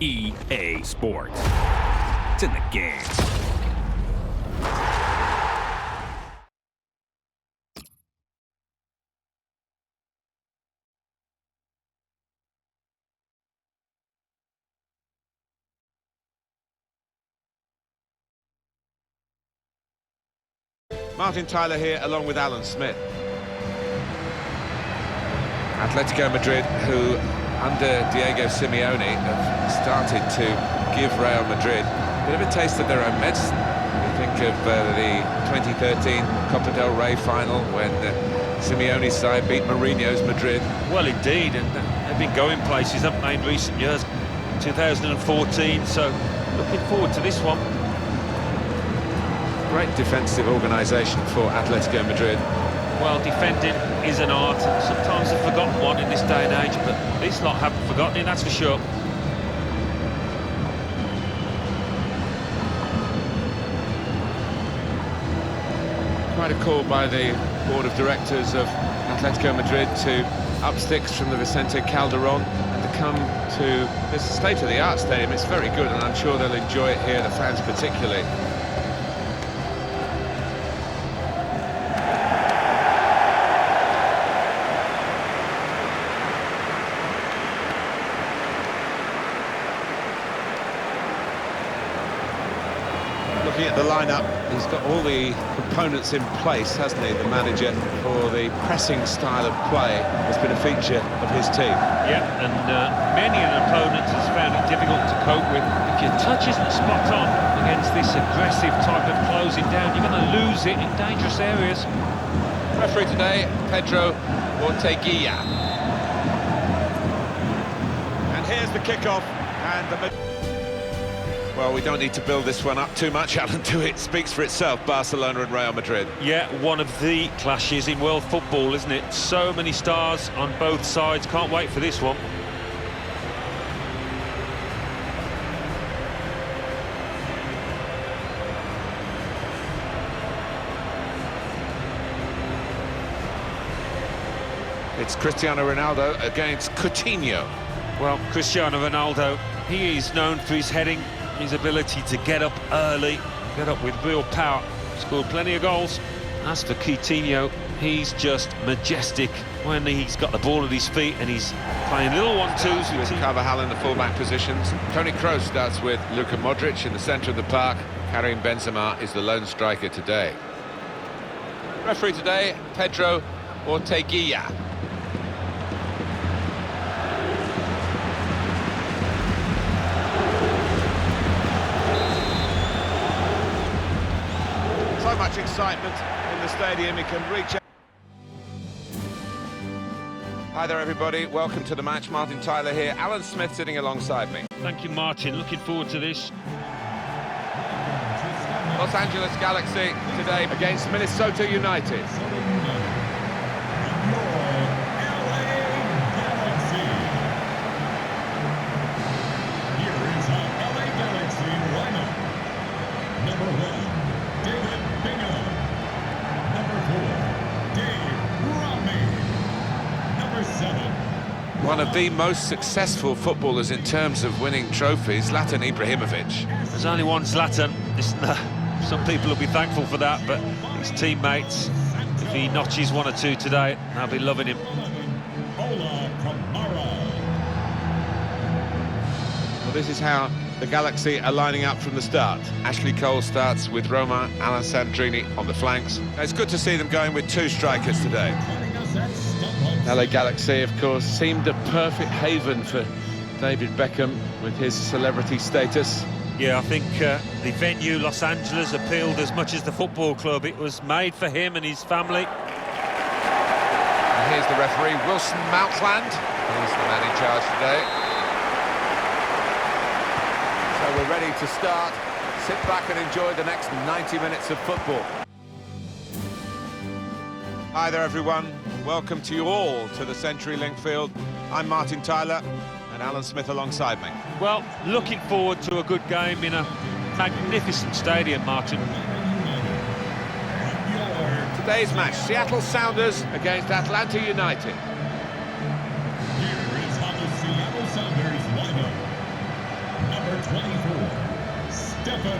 EA Sports. It's in the game. Martin Tyler here, along with Alan Smith. Atletico Madrid, who under Diego Simeone have started to give Real Madrid a bit of a taste of their own medicine. You think of the 2013 Copa del Rey final when Simeone's side beat Mourinho's Madrid. Well, indeed, and they've been going places, haven't they, in recent years. 2014, so looking forward to this one. Great defensive organisation for Atletico Madrid. Well, defending is an art. Sometimes a forgotten one in this day and age, but this lot haven't forgotten it, that's for sure. Quite a call by the board of directors of Atletico Madrid to up sticks from the Vicente Calderón and to come to this state-of-the-art stadium. It's very good, and I'm sure they'll enjoy it here, the fans particularly. Looking at the lineup, he's got all the components in place, hasn't he, the manager, for the pressing style of play has been a feature of his team. Yeah, and many an opponent has found it difficult to cope with. If your touch isn't spot on against this aggressive type of closing down, you're going to lose it in dangerous areas. Referee today, Pedro Orteguilla. And here's the kickoff, and the... Well, we don't need to build this one up too much, Alan. It speaks for itself, Barcelona and Real Madrid. Yeah, one of the clashes in world football, isn't it? So many stars on both sides. Can't wait for this one. It's Cristiano Ronaldo against Coutinho. Well, Cristiano Ronaldo, he is known for his heading, his ability to get up early, get up with real power. Scored plenty of goals. As for Coutinho, he's just majestic when he's got the ball at his feet and he's playing little one-twos with Carvajal in the full-back positions. Toni Kroos starts with Luka Modric in the centre of the park. Karim Benzema is the lone striker today. Referee today, Pedro Orteguilla. So much excitement in the stadium, he can reach out. Hi there everybody, welcome to the match. Martin Tyler here, Alan Smith sitting alongside me. Thank you, Martin, looking forward to this. Los Angeles Galaxy today against Minnesota United. One of the most successful footballers in terms of winning trophies, Zlatan Ibrahimovic. There's only one Zlatan. Some people will be thankful for that, but his teammates, if he notches one or two today, they'll be loving him. Well, this is how the Galaxy are lining up from the start. Ashley Cole starts with Roma, Alessandrini on the flanks. It's good to see them going with two strikers today. LA Galaxy, of course, seemed a perfect haven for David Beckham with his celebrity status. Yeah, I think the venue, Los Angeles, appealed as much as the football club. It was made for him and his family. And here's the referee, Wilson Mountland. He's the man in charge today. So we're ready to start. Sit back and enjoy the next 90 minutes of football. Hi there, everyone. Welcome to you all to the CenturyLink field. I'm Martin Tyler and Alan Smith alongside me. Well, looking forward to a good game in a magnificent stadium, Martin. Today's match, Seattle Sounders against Atlanta United. Here is how the Seattle Sounders line up. We've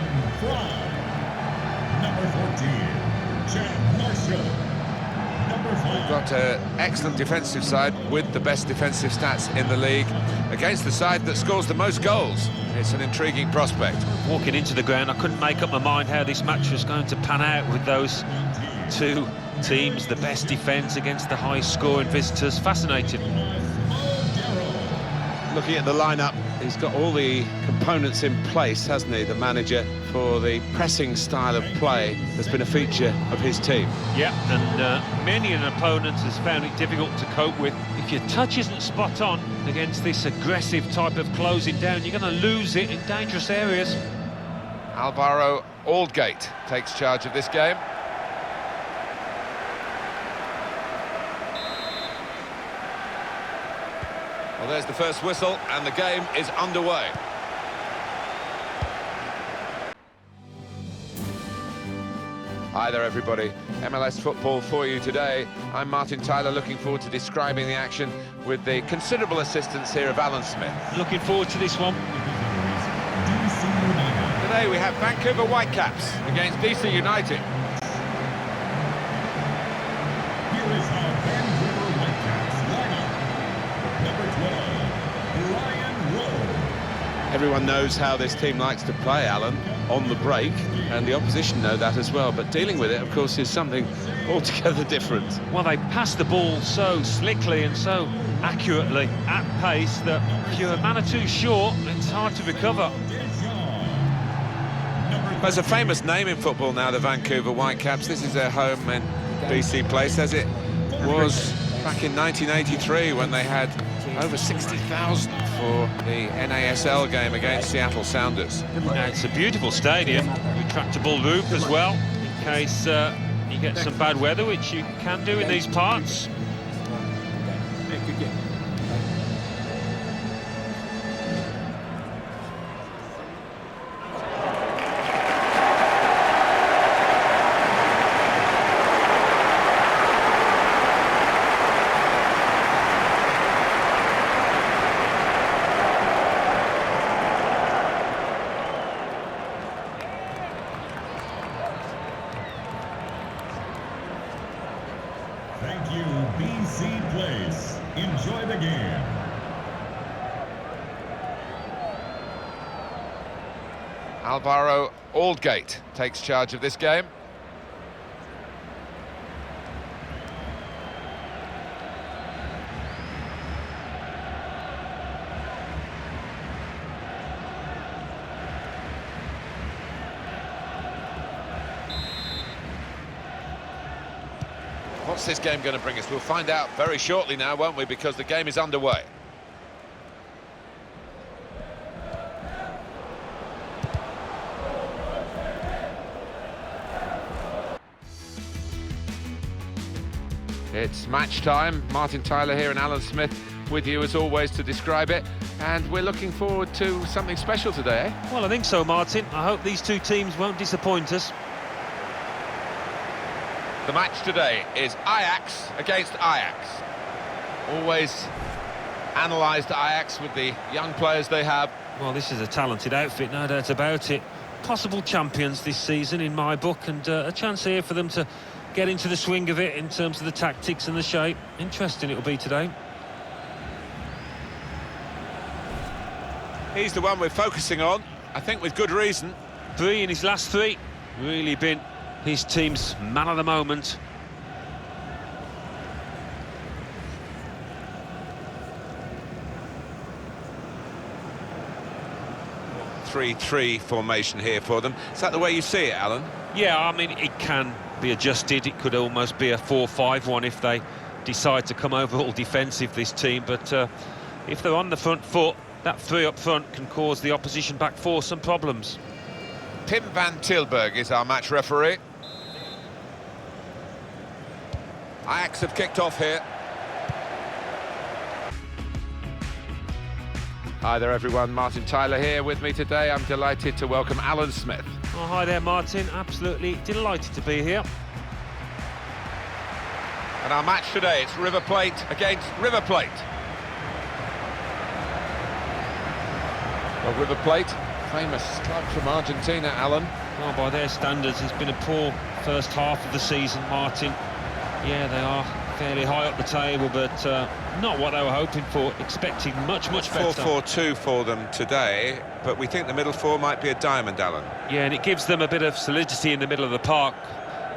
got an excellent defensive side with the best defensive stats in the league against the side that scores the most goals. It's an intriguing prospect. Walking into the ground, I couldn't make up my mind how this match was going to pan out with those two teams, the best defence against the high-scoring visitors. Fascinating. Looking at the lineup, he's got all the components in place, hasn't he, the manager, for the pressing style of play that's been a feature of his team. Yeah, and many an opponent has found it difficult to cope with. If your touch isn't spot on against this aggressive type of closing down, you're going to lose it in dangerous areas. Alvaro Aldgate takes charge of this game. Well, there's the first whistle, and the game is underway. Hi there, everybody. MLS football for you today. I'm Martin Tyler, looking forward to describing the action with the considerable assistance here of Alan Smith. Looking forward to this one. Today we have Vancouver Whitecaps against DC United. Everyone knows how this team likes to play, Alan, on the break, and the opposition know that as well, but dealing with it, of course, is something altogether different. Well, they pass the ball so slickly and so accurately at pace that if you're a man or two short, it's hard to recover. There's a famous name in football now, the Vancouver Whitecaps. This is their home in BC Place, as it was back in 1983 when they had over 60,000 for the NASL game against Seattle Sounders. It's a beautiful stadium, retractable roof as well, in case you get some bad weather, which you can do in these parts. Thank you, BC Place. Enjoy the game. Alvaro Aldgate takes charge of this game. What's this game going to bring us? We'll find out very shortly now, won't we? Because the game is underway. It's match time. Martin Tyler here and Alan Smith with you as always to describe it. And we're looking forward to something special today, eh? Well, I think so, Martin. I hope these two teams won't disappoint us. The match today is Ajax against Ajax. Always analysed Ajax with the young players they have. Well, this is a talented outfit, no doubt about it. Possible champions this season in my book, and a chance here for them to get into the swing of it in terms of the tactics and the shape. Interesting it will be today. He's the one we're focusing on, I think with good reason. 3 in his last 3. Really been his team's man of the moment. Three-3 formation here for them. Is that the way you see it, Alan? Yeah, I mean, it can be adjusted. It could almost be a 4-5-1 if they decide to come over all defensive, this team. But if they're on the front foot, that 3 up front can cause the opposition back 4 some problems. Pim van Tilburg is our match referee. Ajax have kicked off here. Hi there, everyone. Martin Tyler here with me today. I'm delighted to welcome Alan Smith. Oh, hi there, Martin. Absolutely delighted to be here. And our match today, it's River Plate against River Plate. Well, River Plate famous club from Argentina, Alan. Well, by their standards, it's been a poor first half of the season, Martin. Yeah, they are fairly high up the table, but not what they were hoping for, expecting much better. 4-4-2 for them today, but we think the middle four might be a diamond, Alan. Yeah, and it gives them a bit of solidity in the middle of the park,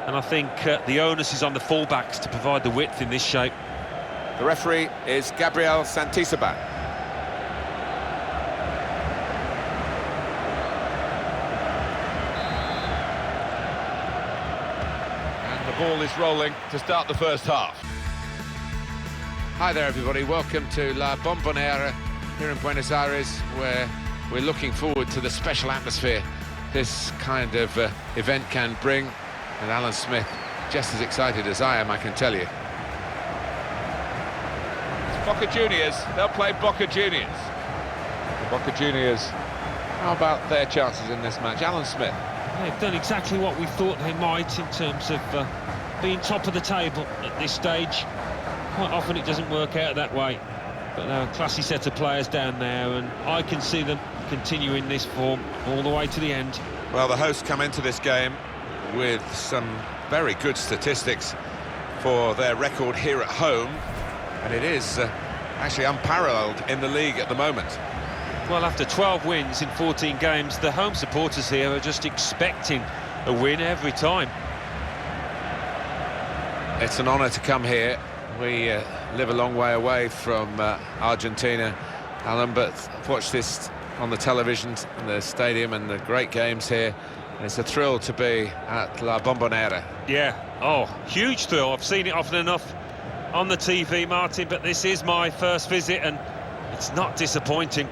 and I think the onus is on the fullbacks to provide the width in this shape. The referee is Gabriel Santisaban. And the ball is rolling to start the first half. Hi there, everybody. Welcome to La Bombonera here in Buenos Aires, where we're looking forward to the special atmosphere this kind of event can bring. And Alan Smith, just as excited as I am, I can tell you. It's Boca Juniors. They'll play Boca Juniors. The Boca Juniors, how about their chances in this match? Alan Smith. They've done exactly what we thought they might in terms of being top of the table at this stage. Quite often it doesn't work out that way, but they're a classy set of players down there, and I can see them continuing this form all the way to the end. Well, the hosts come into this game with some very good statistics for their record here at home, and it is actually unparalleled in the league at the moment. Well, after 12 wins in 14 games, the home supporters here are just expecting a win every time. It's an honour to come here. We live a long way away from Argentina, Alan, but I've watched this on the televisions and the stadium and the great games here. And it's a thrill to be at La Bombonera. Yeah, oh, huge thrill. I've seen it often enough on the TV, Martin, but this is my first visit and it's not disappointing.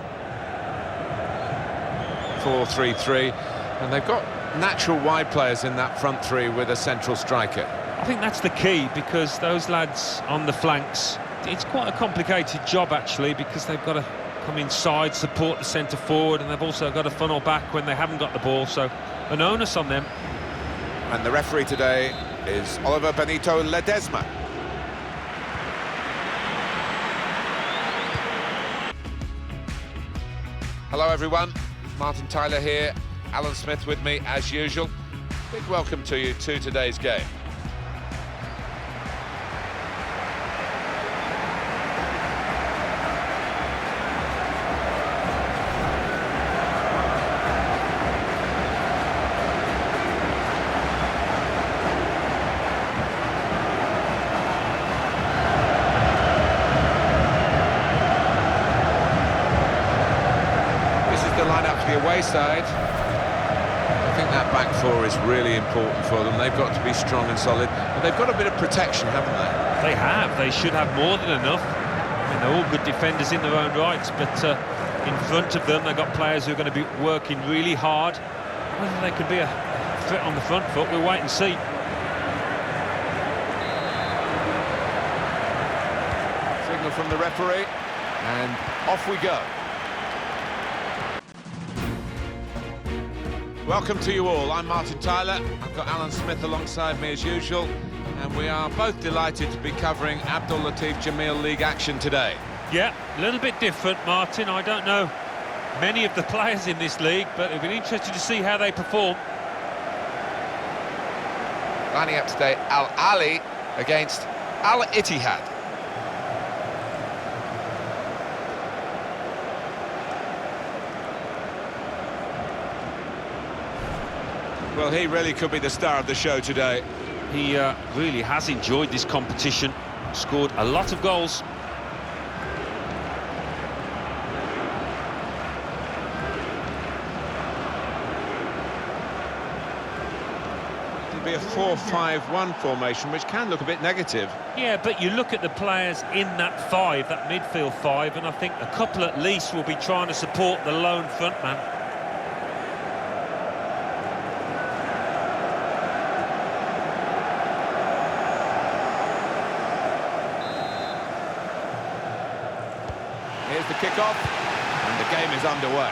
4-3-3, and they've got natural wide players in that front three with a central striker. I think that's the key, because those lads on the flanks, it's quite a complicated job actually, because they've got to come inside, support the centre forward, and they've also got to funnel back when they haven't got the ball, so an onus on them. And the referee today is Oliver Benito Ledesma. Hello everyone, Martin Tyler here, Alan Smith with me as usual. Big welcome to you to today's game. Away side. I think that back four is really important for them. They've got to be strong and solid, but they've got a bit of protection, haven't they? They have. They should have more than enough. I mean, they're all good defenders in their own rights, but in front of them they've got players who are going to be working really hard. Whether they could be a threat on the front foot, we'll wait and see. Signal from the referee, and off we go. Welcome to you all. I'm Martin Tyler. I've got Alan Smith alongside me as usual, and we are both delighted to be covering Abdullah Jamil League action today. Yeah, a little bit different, Martin. I don't know many of the players in this league, but it'll be interesting to see how they perform. Lining up today, Al-Ahli against Al-Ittihad. Well, he really could be the star of the show today. He really has enjoyed this competition, scored a lot of goals. It'll be a 4-5-1 formation, which can look a bit negative. Yeah, but you look at the players in that five, that midfield five, and I think a couple at least will be trying to support the lone front man. Here's the kick-off, and the game is underway.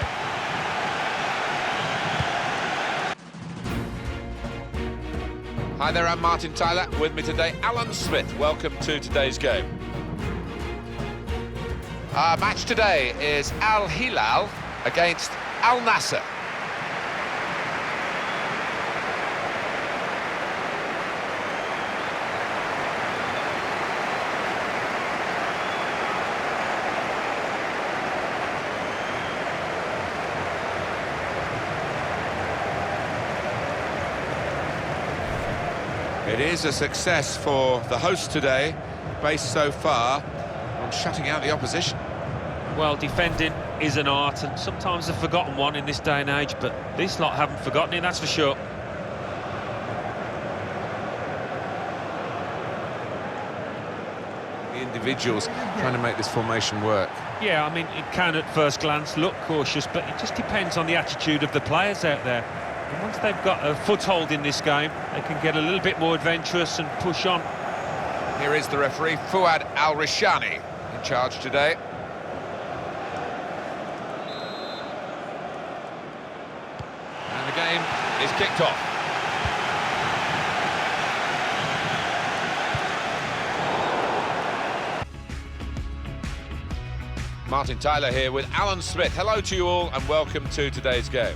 Hi there, I'm Martin Tyler. With me today, Alan Smith. Welcome to today's game. Our match today is Al Hilal against Al Nassr. It is a success for the host today, based so far on shutting out the opposition. Well, defending is an art, and sometimes a forgotten one in this day and age, but this lot haven't forgotten it, that's for sure. The individuals trying to make this formation work. Yeah, I mean, it can at first glance look cautious, but it just depends on the attitude of the players out there. And once they've got a foothold in this game, they can get a little bit more adventurous and push on. Here is the referee, Fouad Al-Rishani, in charge today. And the game is kicked off. Martin Tyler here with Alan Smith. Hello to you all and welcome to today's game.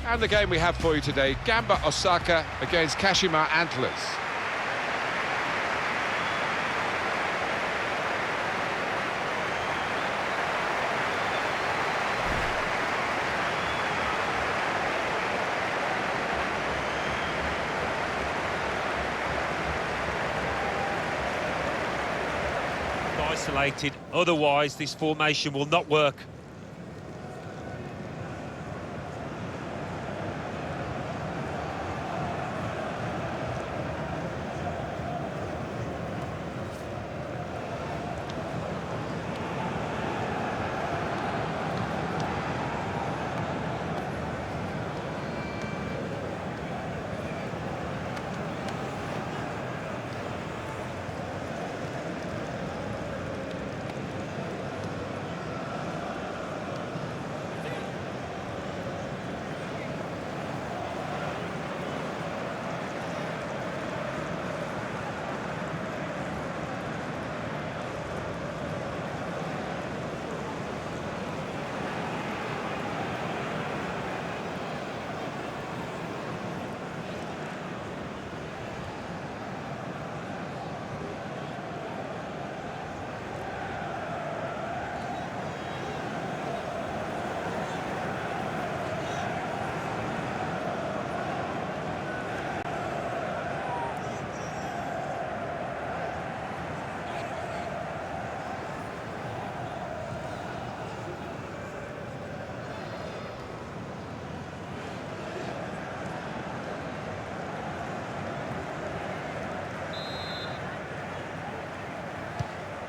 And the game we have for you today, Gamba Osaka against Kashima Antlers. Isolated, otherwise this formation will not work.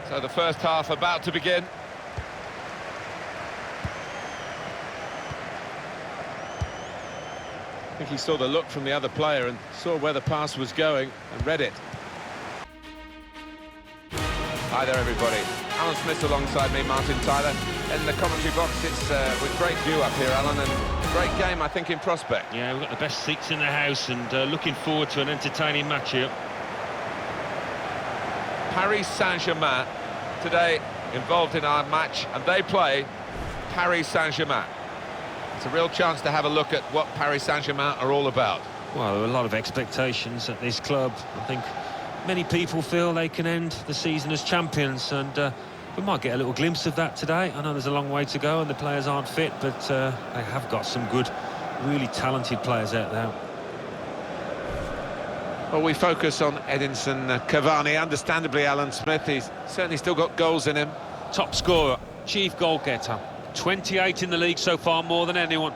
So the first half about to begin. I think he saw the look from the other player and saw where the pass was going and read it. Hi there, everybody. Alan Smith alongside me, Martin Tyler. In the commentary box, it's with great view up here, Alan, and great game, I think, in prospect. Yeah, we've got the best seats in the house, and looking forward to an entertaining match here. Paris Saint-Germain today involved in our match, and they play Paris Saint-Germain. It's a real chance to have a look at what Paris Saint-Germain are all about. Well, there are a lot of expectations at this club. I think many people feel they can end the season as champions, and we might get a little glimpse of that today. I know there's a long way to go and the players aren't fit, but they have got some good, really talented players out there. Well, we focus on Edinson Cavani. Understandably, Alan Smith, he's certainly still got goals in him. Top scorer, chief goal getter. 28 in the league so far, more than anyone.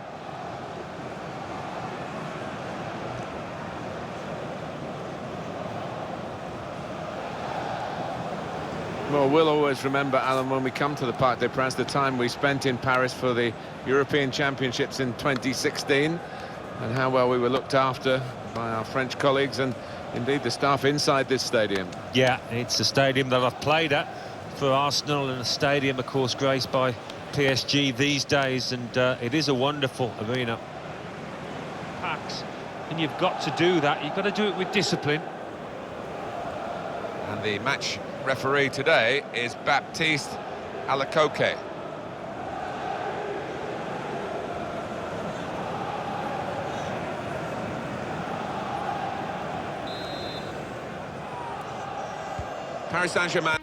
Well, we'll always remember, Alan, when we come to the Parc des Princes, the time we spent in Paris for the European Championships in 2016, and how well we were looked after by our French colleagues and indeed the staff inside this stadium. Yeah, it's a stadium that I've played at for Arsenal, and a stadium, of course, graced by PSG these days, and it is a wonderful arena. Packs, and you've got to do that. You've got to do it with discipline. And the match referee today is Baptiste Alacoque. Paris Saint-Germain.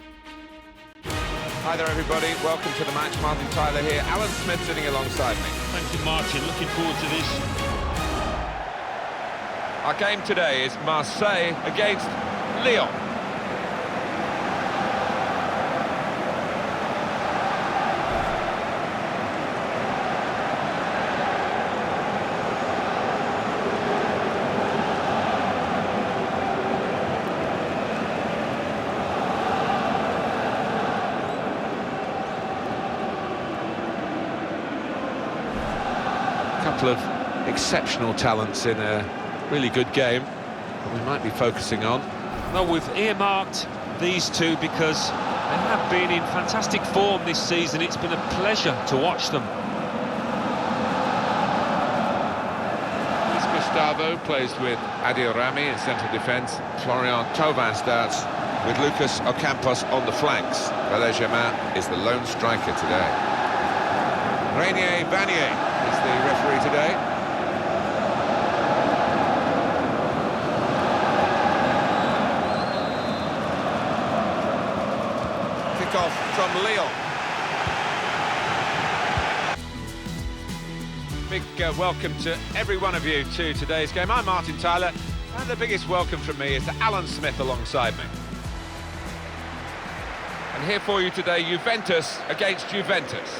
Hi there, everybody. Welcome to the match. Martin Tyler here. Alan Smith sitting alongside me. Thank you, Martin. Looking forward to this. Our game today is Marseille against Lyon. Couple of exceptional talents in a really good game that we might be focusing on. Well, we've earmarked these two because they have been in fantastic form this season. It's been a pleasure to watch them. Gustavo plays with Adil Rami in central defence. Florian Thauvin starts with Lucas Ocampos on the flanks. Valet Germain is the lone striker today. Renier Vanier is the referee today. Kick-off from Lyon. Big welcome to every one of you to today's game. I'm Martin Tyler, and the biggest welcome from me is to Alan Smith alongside me. And here for you today, Juventus against Juventus.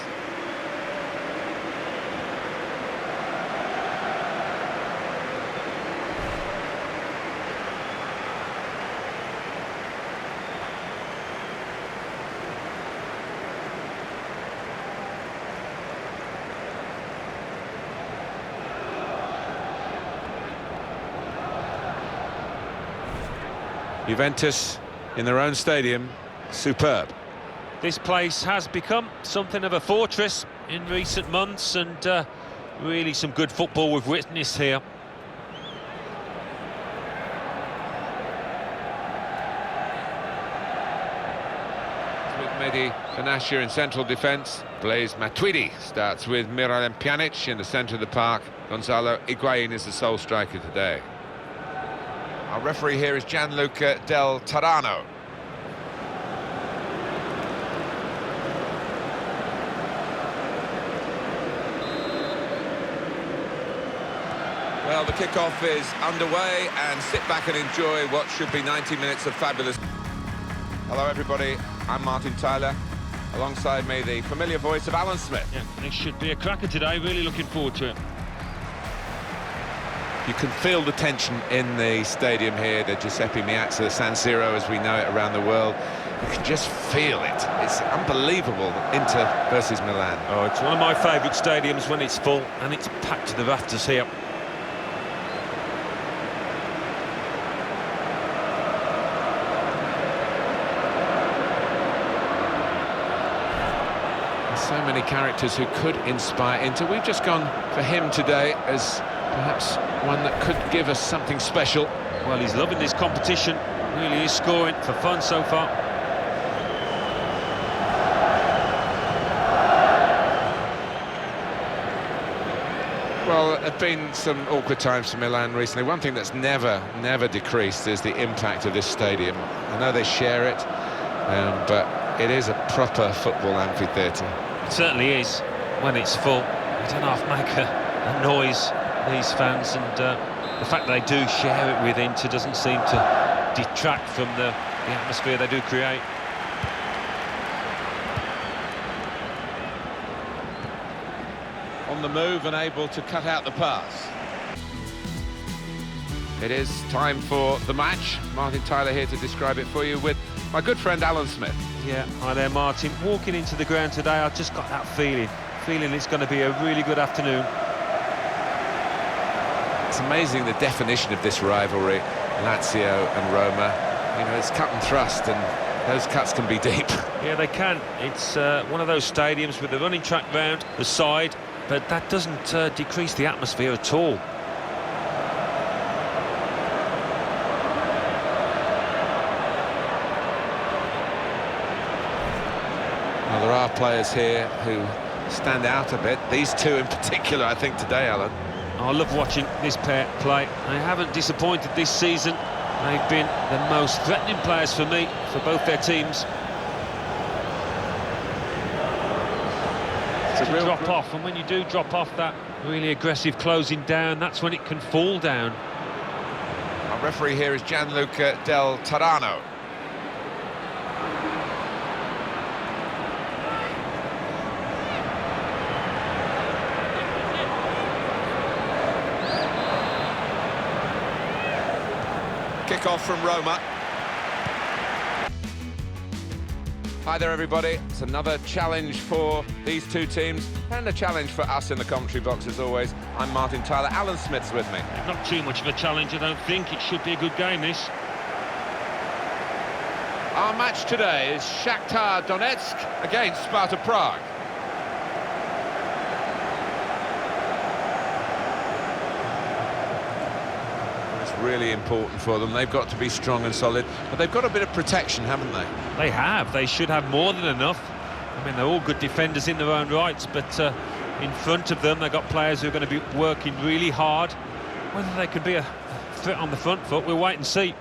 Juventus in their own stadium, superb. This place has become something of a fortress in recent months, and really some good football we've witnessed here. With Mehdi Benatia in central defence. Blaise Matuidi starts with Miralem Pjanic in the centre of the park. Gonzalo Higuain is the sole striker today. Our referee here is Gianluca Del Tarano. Well, the kickoff is underway, and sit back and enjoy what should be 90 minutes of fabulous. Hello, everybody. I'm Martin Tyler. Alongside me, the familiar voice of Alan Smith. Yeah, this should be a cracker today. Really looking forward to it. You can feel the tension in the stadium here, the Giuseppe Meazza San Siro as we know it around the world. You can just feel it. It's unbelievable, Inter versus Milan. Oh, it's one of my favourite stadiums when it's full, and it's packed to the rafters here. So many characters who could inspire Inter. We've just gone for him today as perhaps one that could give us something special. Well, he's loving this competition. Really is scoring for fun so far. Well, there have been some awkward times for Milan recently. One thing that's never decreased is the impact of this stadium. I know they share it, but it is a proper football amphitheatre. It certainly is when it's full. They don't half make a noise, these fans, and the fact they do share it with Inter doesn't seem to detract from the atmosphere they do create. On the move and able to cut out the pass. It is time for the match. Martin Tyler here to describe it for you with my good friend Alan Smith. Yeah, hi there, Martin. Walking into the ground today, I just got that feeling it's going to be a really good afternoon. It's amazing the definition of this rivalry, Lazio and Roma. You know, it's cut and thrust, and those cuts can be deep. Yeah, they can. It's one of those stadiums with the running track round the side, but that doesn't decrease the atmosphere at all. Well, there are players here who stand out a bit. These two in particular, I think, today, Alan. I love watching this pair play. They haven't disappointed this season. They've been the most threatening players for me, for both their teams. It's a real drop off, and when you do drop off that really aggressive closing down, that's when it can fall down. Our referee here is Gianluca Del Tarano. Kick-off from Roma. Hi there, everybody. It's another challenge for these two teams and a challenge for us in the commentary box, as always. I'm Martin Tyler. Alan Smith's with me. Not too much of a challenge, I don't think. It should be a good game, this. Our match today is Shakhtar Donetsk against Sparta Prague. Really important for them. They've got to be strong and solid, but they've got a bit of protection, haven't they? They have. They should have more than enough. I mean, they're all good defenders in their own rights, but in front of them, they've got players who are going to be working really hard. Whether they could be a threat on the front foot, we'll wait and see.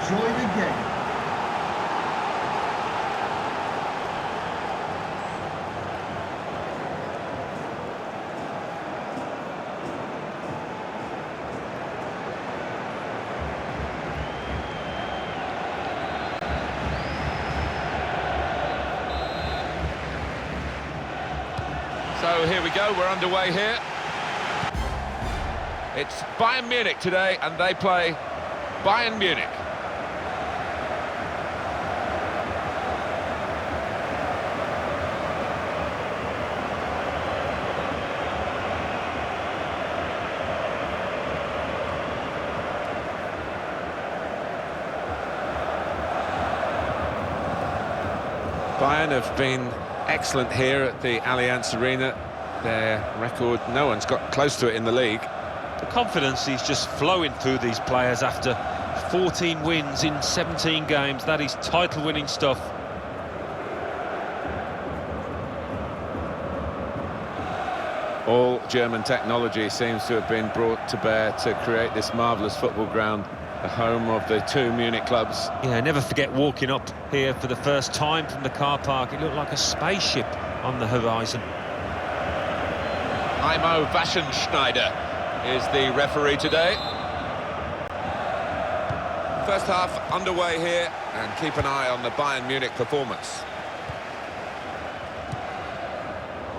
Enjoy the game. So here we go, we're underway here. It's Bayern Munich today, and they play Bayern Munich. Bayern have been excellent here at the Allianz Arena. Their record, no one's got close to it in the league. The confidence is just flowing through these players after 14 wins in 17 games. That is title-winning stuff. All German technology seems to have been brought to bear to create this marvellous football ground, the home of the two Munich clubs. Yeah, never forget walking up here for the first time from the car park. It looked like a spaceship on the horizon. Heimo Waschenschneider is the referee today. First half underway here, and keep an eye on the Bayern Munich performance.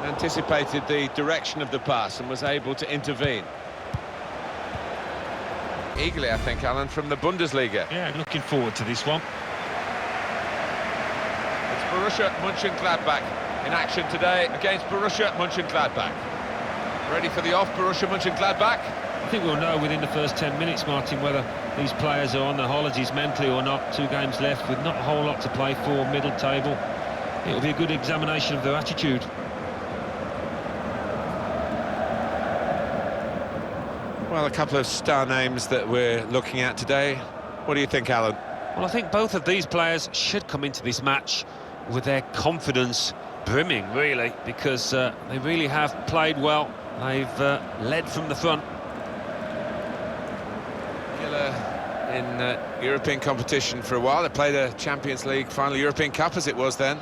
Anticipated the direction of the pass and was able to intervene. Eagerly, I think, Alan, from the Bundesliga. Yeah, looking forward to this one. It's Borussia Mönchengladbach in action today against Borussia Mönchengladbach. Ready for the off, Borussia Mönchengladbach. I think we'll know within the first 10 minutes, Martin, whether these players are on their holidays mentally or not. 2 games left with not a whole lot to play for, middle table. It'll be a good examination of their attitude. Well, a couple of star names that we're looking at today. What do you think, Alan? Well, I think both of these players should come into this match with their confidence brimming, really, because they really have played well. They've led from the front. Killer in European competition for a while. They played a Champions League final, European Cup as it was then,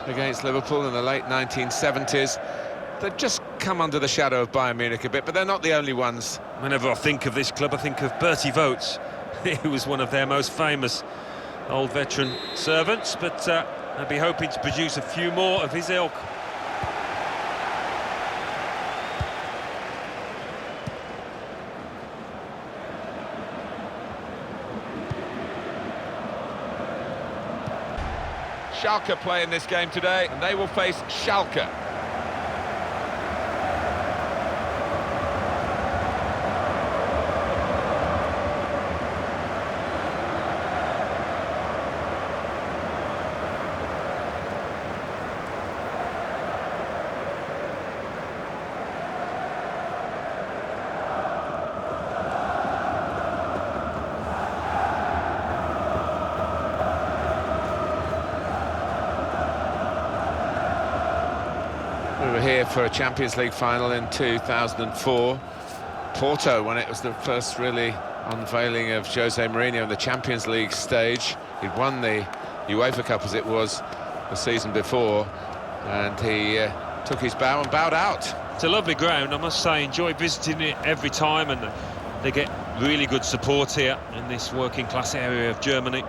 against Liverpool in the late 1970s. They've just come under the shadow of Bayern Munich a bit, but they're not the only ones. Whenever I think of this club, I think of Bertie Vogts. He was one of their most famous old veteran servants, but I'd be hoping to produce a few more of his ilk. Schalke play in this game today, and they will face Schalke. We were here for a Champions League final in 2004. Porto, when it was the first really unveiling of Jose Mourinho in the Champions League stage. He'd won the UEFA Cup as it was the season before, and he took his bow and bowed out. It's a lovely ground, I must say. Enjoy visiting it every time, and they get really good support here in this working class area of Germany.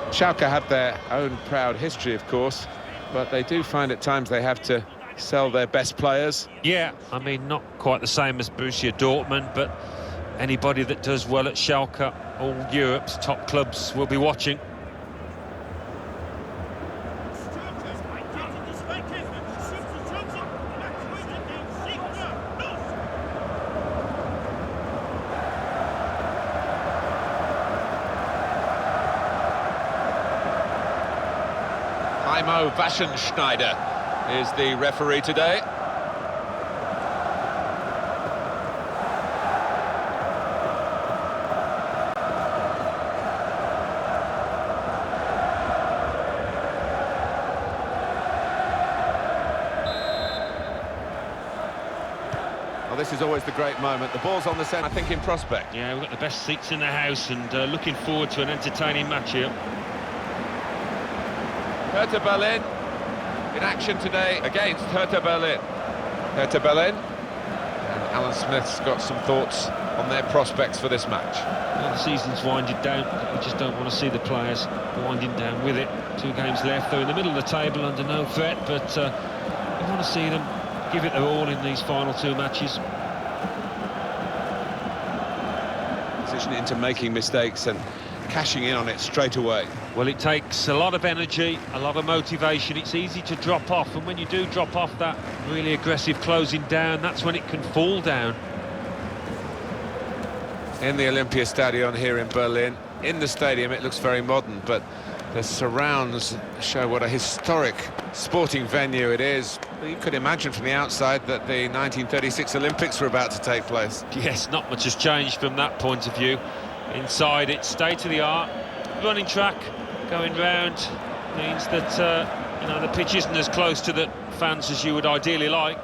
Schalke have their own proud history, of course, but they do find at times they have to sell their best players. Yeah, I mean, not quite the same as Borussia Dortmund, but anybody that does well at Schalke, all Europe's top clubs will be watching. Heimo Waschenschneider is the referee today. Well, this is always the great moment. The ball's on the centre, I think, in prospect. Yeah, we've got the best seats in the house, and looking forward to an entertaining match here. Hertha Berlin in action today against Hertha Berlin. Hertha Berlin, and Alan Smith's got some thoughts on their prospects for this match. Well, the season's winding down. We just don't want to see the players winding down with it. 2 games left. They're in the middle of the table under no threat, but we want to see them give it their all in these final 2 matches. Position into making mistakes and cashing in on it straight away. Well, it takes a lot of energy, a lot of motivation. It's easy to drop off, and when you do drop off that really aggressive closing down, that's when it can fall down. In the Olympia Stadion here in Berlin, in the stadium it looks very modern, but the surrounds show what a historic sporting venue it is. You could imagine from the outside that the 1936 Olympics were about to take place. Yes, not much has changed from that point of view. Inside, it's state-of-the-art running track going round. Means that you know, the pitch isn't as close to the fans as you would ideally like.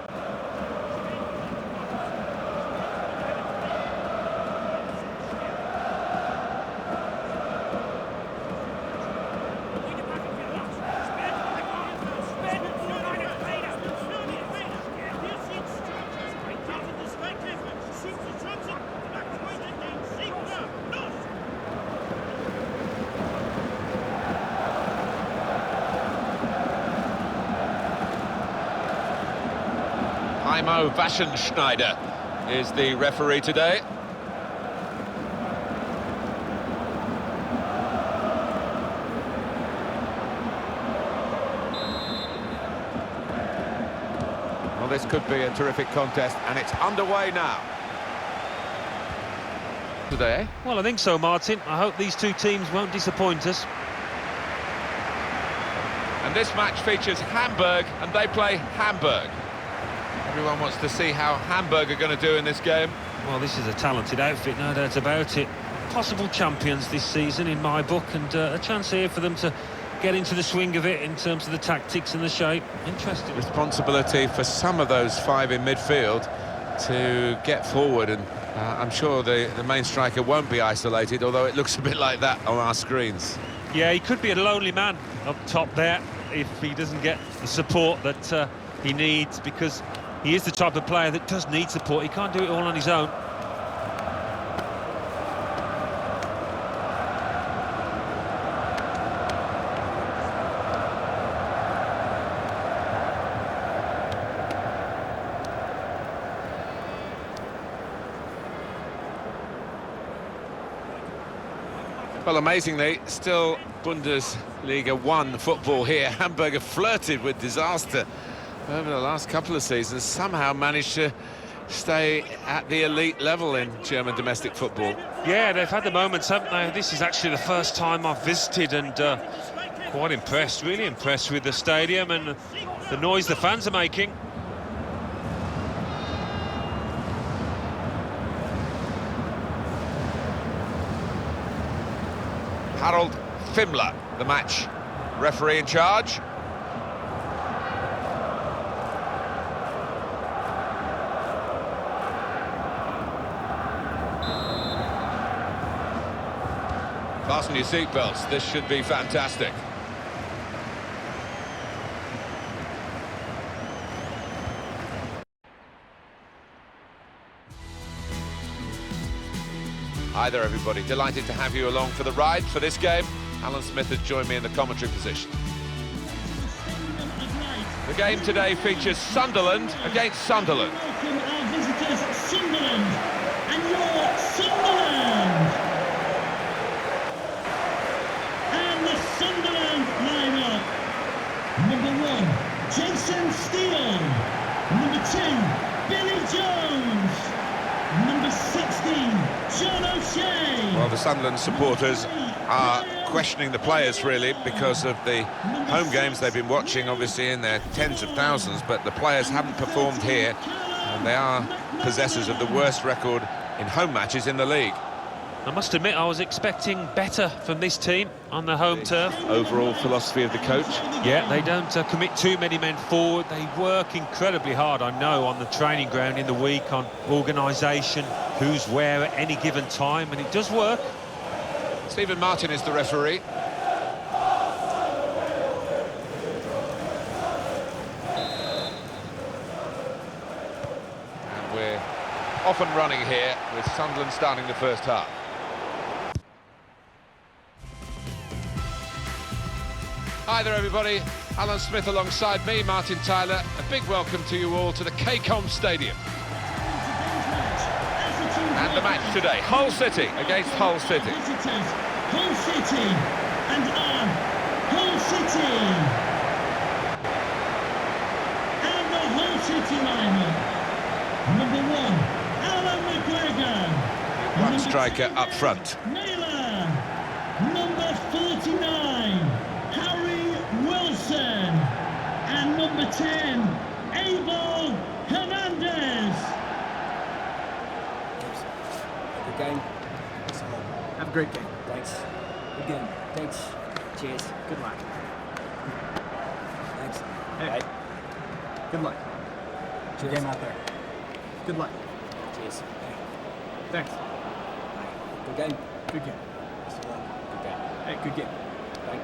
Heimo Waschenschneider is the referee today. Well, this could be a terrific contest, and it's underway now. Today? Well, I think so, Martin. I hope these 2 teams won't disappoint us. And this match features Hamburg, and they play Hamburg. Everyone wants to see how Hamburg are going to do in this game. Well, this is a talented outfit, no doubt about it. Possible champions this season in my book, and a chance here for them to get into the swing of it in terms of the tactics and the shape. Interesting. Responsibility for some of those 5 in midfield to get forward, and I'm sure the main striker won't be isolated, although it looks a bit like that on our screens. Yeah, he could be a lonely man up top there if he doesn't get the support that he needs, because he is the type of player that does need support. He can't do it all on his own. Well, amazingly, still Bundesliga 1 football here. Hamburg have flirted with disaster over the last couple of seasons, somehow managed to stay at the elite level in German domestic football. Yeah, they've had the moments, haven't they? This is actually the first time I've visited, and quite impressed, really impressed with the stadium and the noise the fans are making. Harold Fimmler, the match referee in charge. Fasten your seatbelts, this should be fantastic. Hi there everybody, delighted to have you along for the ride for this game. Alan Smith has joined me in the commentary position. The game today features Sunderland against Sunderland. Welcome our visitors, Sunderland, and your Sunderland. And the Sunderland lineup. Number 1, Jason Steele. Number 2, Billy Jones. Number 16, John O'Shea. Well, the Sunderland supporters are questioning the players, really, because of the home games they've been watching, obviously, in their tens of thousands, but the players haven't performed here, and they are possessors of the worst record in home matches in the league. I must admit, I was expecting better from this team on the home turf. Overall philosophy of the coach? Yeah, they don't commit too many men forward. They work incredibly hard, I know, on the training ground in the week, on organisation, who's where at any given time, and it does work. Stephen Martin is the referee. And we're off and running here with Sunderland starting the first half. Hi there everybody, Alan Smith alongside me, Martin Tyler. A big welcome to you all to the KCOM Stadium. And the match today, Hull City against Hull City. Visitors, Hull City, and our Hull City. And the Hull City lineup. Number 1, Alan McGregor. One Number striker 10, up front. Naylor. Number 49, Harry Wilson. And number 10, Abel Hernandez. Good game. Have a great game. Thanks. Good game. Thanks. Cheers. Good luck. Thanks. Hey. Bye. Good luck. Good game out there. Good luck. Cheers. Thanks. Bye. Good game. Good game. Good game. Hey, good game. Bye.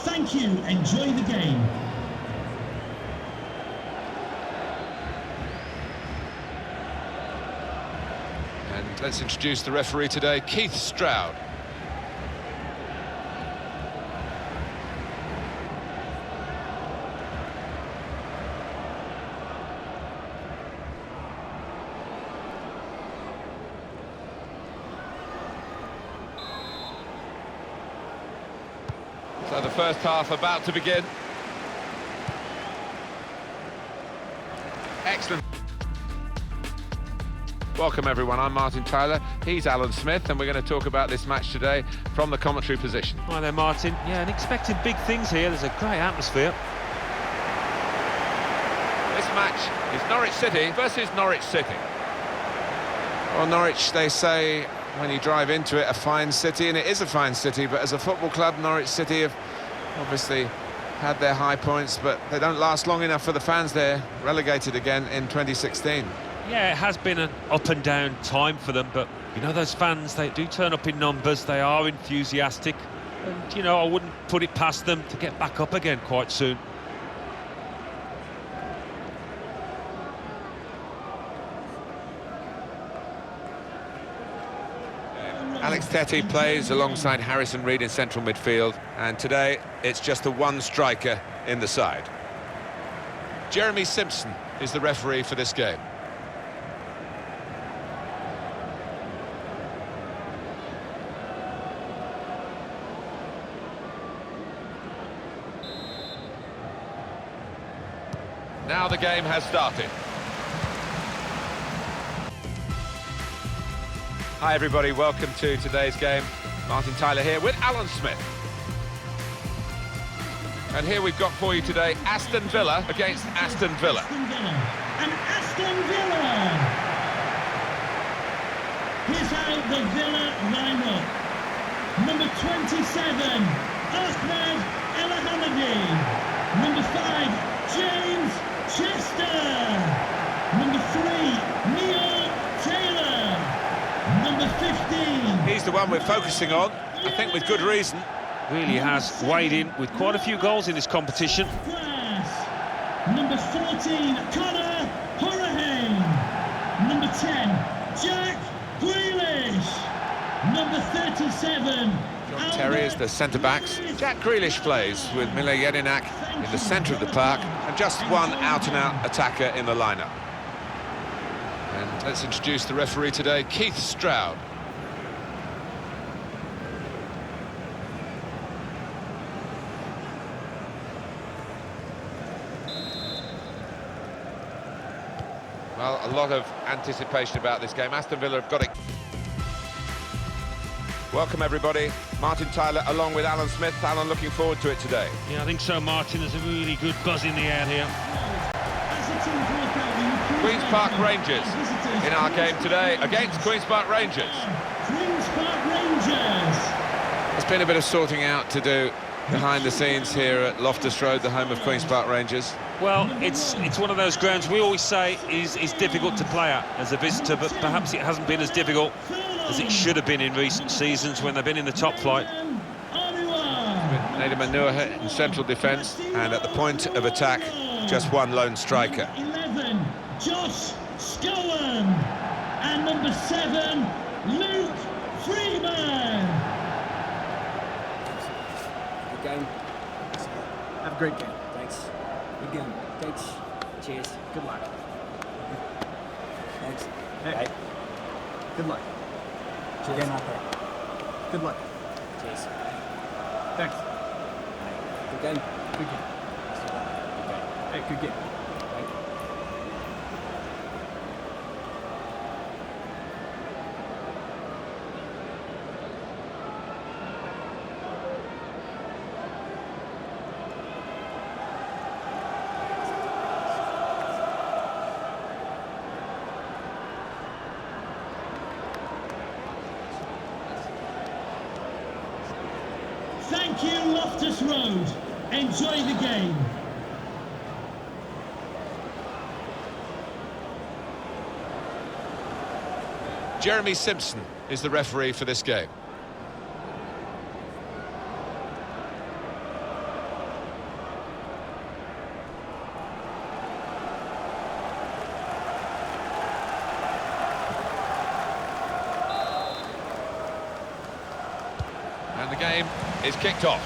Thank you. Enjoy the game. And let's introduce the referee today, Keith Stroud. So the first half about to begin. Excellent. Welcome everyone, I'm Martin Tyler, he's Alan Smith, and we're going to talk about this match today from the commentary position. Hi there, Martin. Yeah, and expecting big things here. There's a great atmosphere. This match is Norwich City versus Norwich City. Well, Norwich, they say, when you drive into it, a fine city, and it is a fine city, but as a football club, Norwich City have obviously had their high points, but they don't last long enough for the fans. They're relegated again in 2016. Yeah, it has been an up and down time for them, but you know, those fans, they do turn up in numbers, they are enthusiastic, and you know, I wouldn't put it past them to get back up again quite soon. Alex Tettey plays alongside Harrison Reed in central midfield, and today it's just the one striker in the side. Jeremy Simpson is the referee for this game. Now the game has started. Hi everybody, welcome to today's game. Martin Tyler here with Alan Smith. And here we've got for you today Aston Villa against Aston Villa. Aston Villa. And Aston Villa. Here's how the Villa line up. Number 27, Ahmed El-Ahmadi. Number 5, James Chester. Number 3, Neil Taylor. Number 15. He's the one we're focusing on, I think with good reason. Really has weighed in with quite a few goals in this competition. Number 14, Conor Hourihane. Number 10, Jack Grealish. Number 37, John Terry is the centre-backs. Jack Grealish plays with Mile Jedinak in the centre of the park, and just one out-and-out attacker in the lineup. And let's introduce the referee today, Keith Stroud. Well, a lot of anticipation about this game. Aston Villa have got it. Welcome, everybody. Martin Tyler along with Alan Smith. Alan, looking forward to it today. Yeah, I think so, Martin. There's a really good buzz in the air here. Queen's Park Rangers in our game today against Queen's Park Rangers. Queen's Park Rangers. There's been a bit of sorting out to do behind the scenes here at Loftus Road, the home of Queen's Park Rangers. Well, it's one of those grounds we always say is difficult to play at as a visitor, but perhaps it hasn't been as difficult as it should have been in recent seasons when they've been in the top flight. Nader Manuha in central defence, and at the point of attack, just one lone striker. 11, Josh Scowen. And number 7, Luke Freeman. Good game. Have a great game. Thanks. Good game. Thanks. Cheers. Good luck. Thanks. Hey. Bye. Good luck. Good game out there. Good luck. Cheers. Thanks. Good game. Good game. Good game. Hey, good game. Bye. Thank you, Loftus Road. Enjoy the game. Jeremy Simpson is the referee for this game. And the game is kicked off.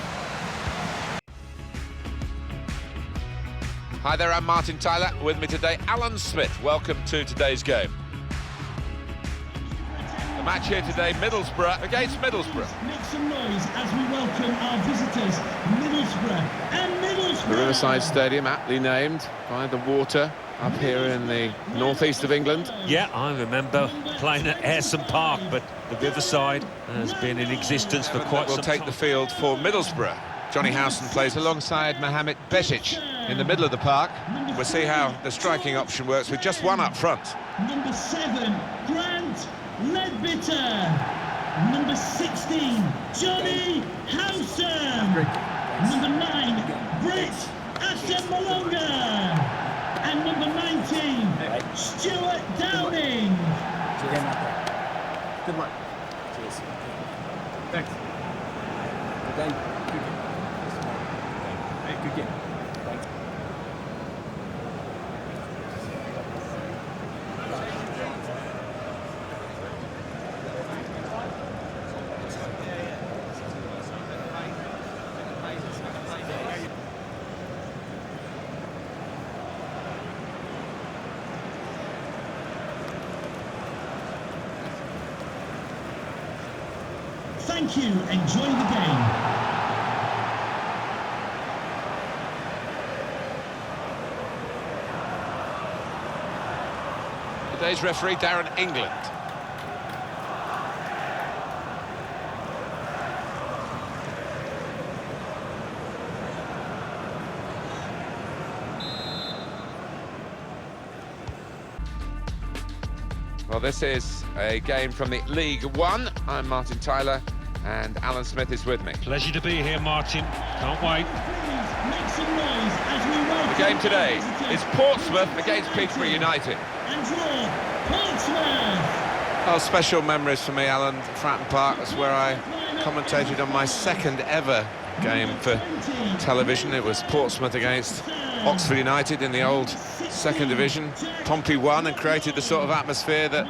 Hi there, I'm Martin Tyler. With me today, Alan Smith. Welcome to today's game. The match here today, Middlesbrough against Middlesbrough. Make some noise as we welcome our visitors, Middlesbrough. And Middlesbrough. The Riverside Stadium, aptly named by the water up here in the northeast of England. Yeah, I remember playing at Ayresome Park, but the Riverside has been in existence for quite some time. Will take the field for Middlesbrough. Johnny Howson plays alongside Mohamed Bešić in the middle of the park. We'll see how the striking option works with just one up front. Number 7, Grant Ledbetter. Number 16, Johnny Howson. Number 9, Britt Asamoah. And number 19, Stuart Downing. Good game out there. Good luck. Cheers. Thanks. Good game. Good game. Hey, good game. Thanks. Thank you. Enjoy the game. Today's referee, Darren England. Well, this is a game from the League One. I'm Martin Tyler, and Alan Smith is with me. Pleasure to be here, Martin. Can't wait. Please make some noise as we welcome The game today our visitors. is Portsmouth against Peterborough United. And your Portsmouth. Well, special memories for me, Alan. Fratton Park, that's where I commentated on my second ever game for television. It was Portsmouth against Oxford United in the old second division. Pompey won and created the sort of atmosphere that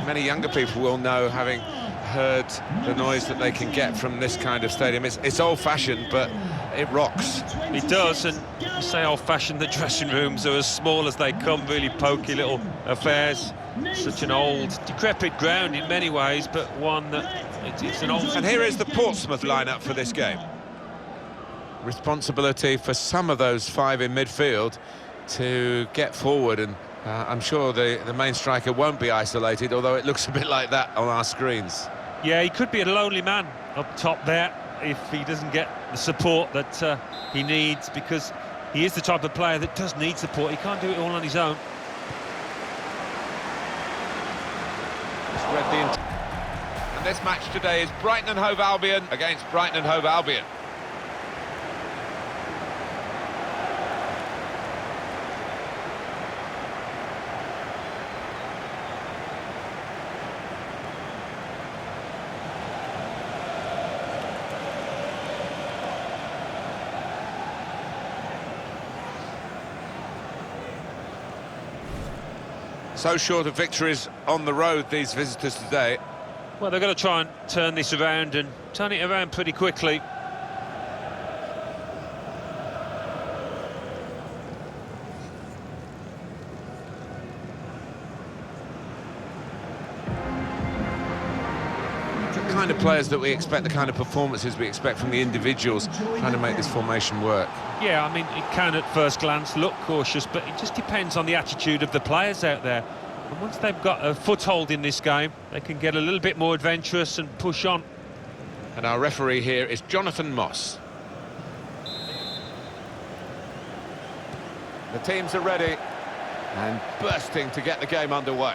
many younger people will know, having heard the noise that they can get from this kind of stadium. It's old-fashioned, but it rocks. It does, and you say old-fashioned, the dressing rooms are as small as they come, really pokey little affairs. Such an old, decrepit ground in many ways, but one that it's an old... And here is the Portsmouth lineup for this game. Responsibility for some of those five in midfield to get forward, and I'm sure the main striker won't be isolated, although it looks a bit like that on our screens. Yeah, he could be a lonely man up top there if he doesn't get the support that he needs, because he is the type of player that does need support. He can't do it all on his own. And this match today is Brighton and Hove Albion against Brighton and Hove Albion. So short of victories on the road, these visitors today. Well, they're going to try and turn this around, and turn it around pretty quickly. The kind of players that we expect, the kind of performances we expect from the individuals trying to make this formation work. Yeah, I mean, it can at first glance look cautious, but it just depends on the attitude of the players out there. And once they've got a foothold in this game, they can get a little bit more adventurous and push on. And our referee here is Jonathan Moss. The teams are ready and bursting to get the game underway.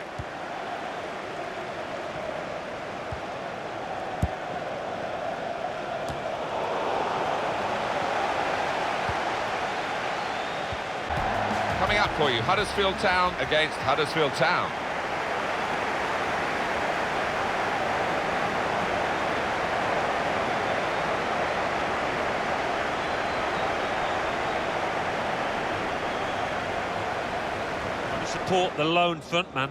Coming up for you, Huddersfield Town against Huddersfield Town. Trying to support the lone frontman.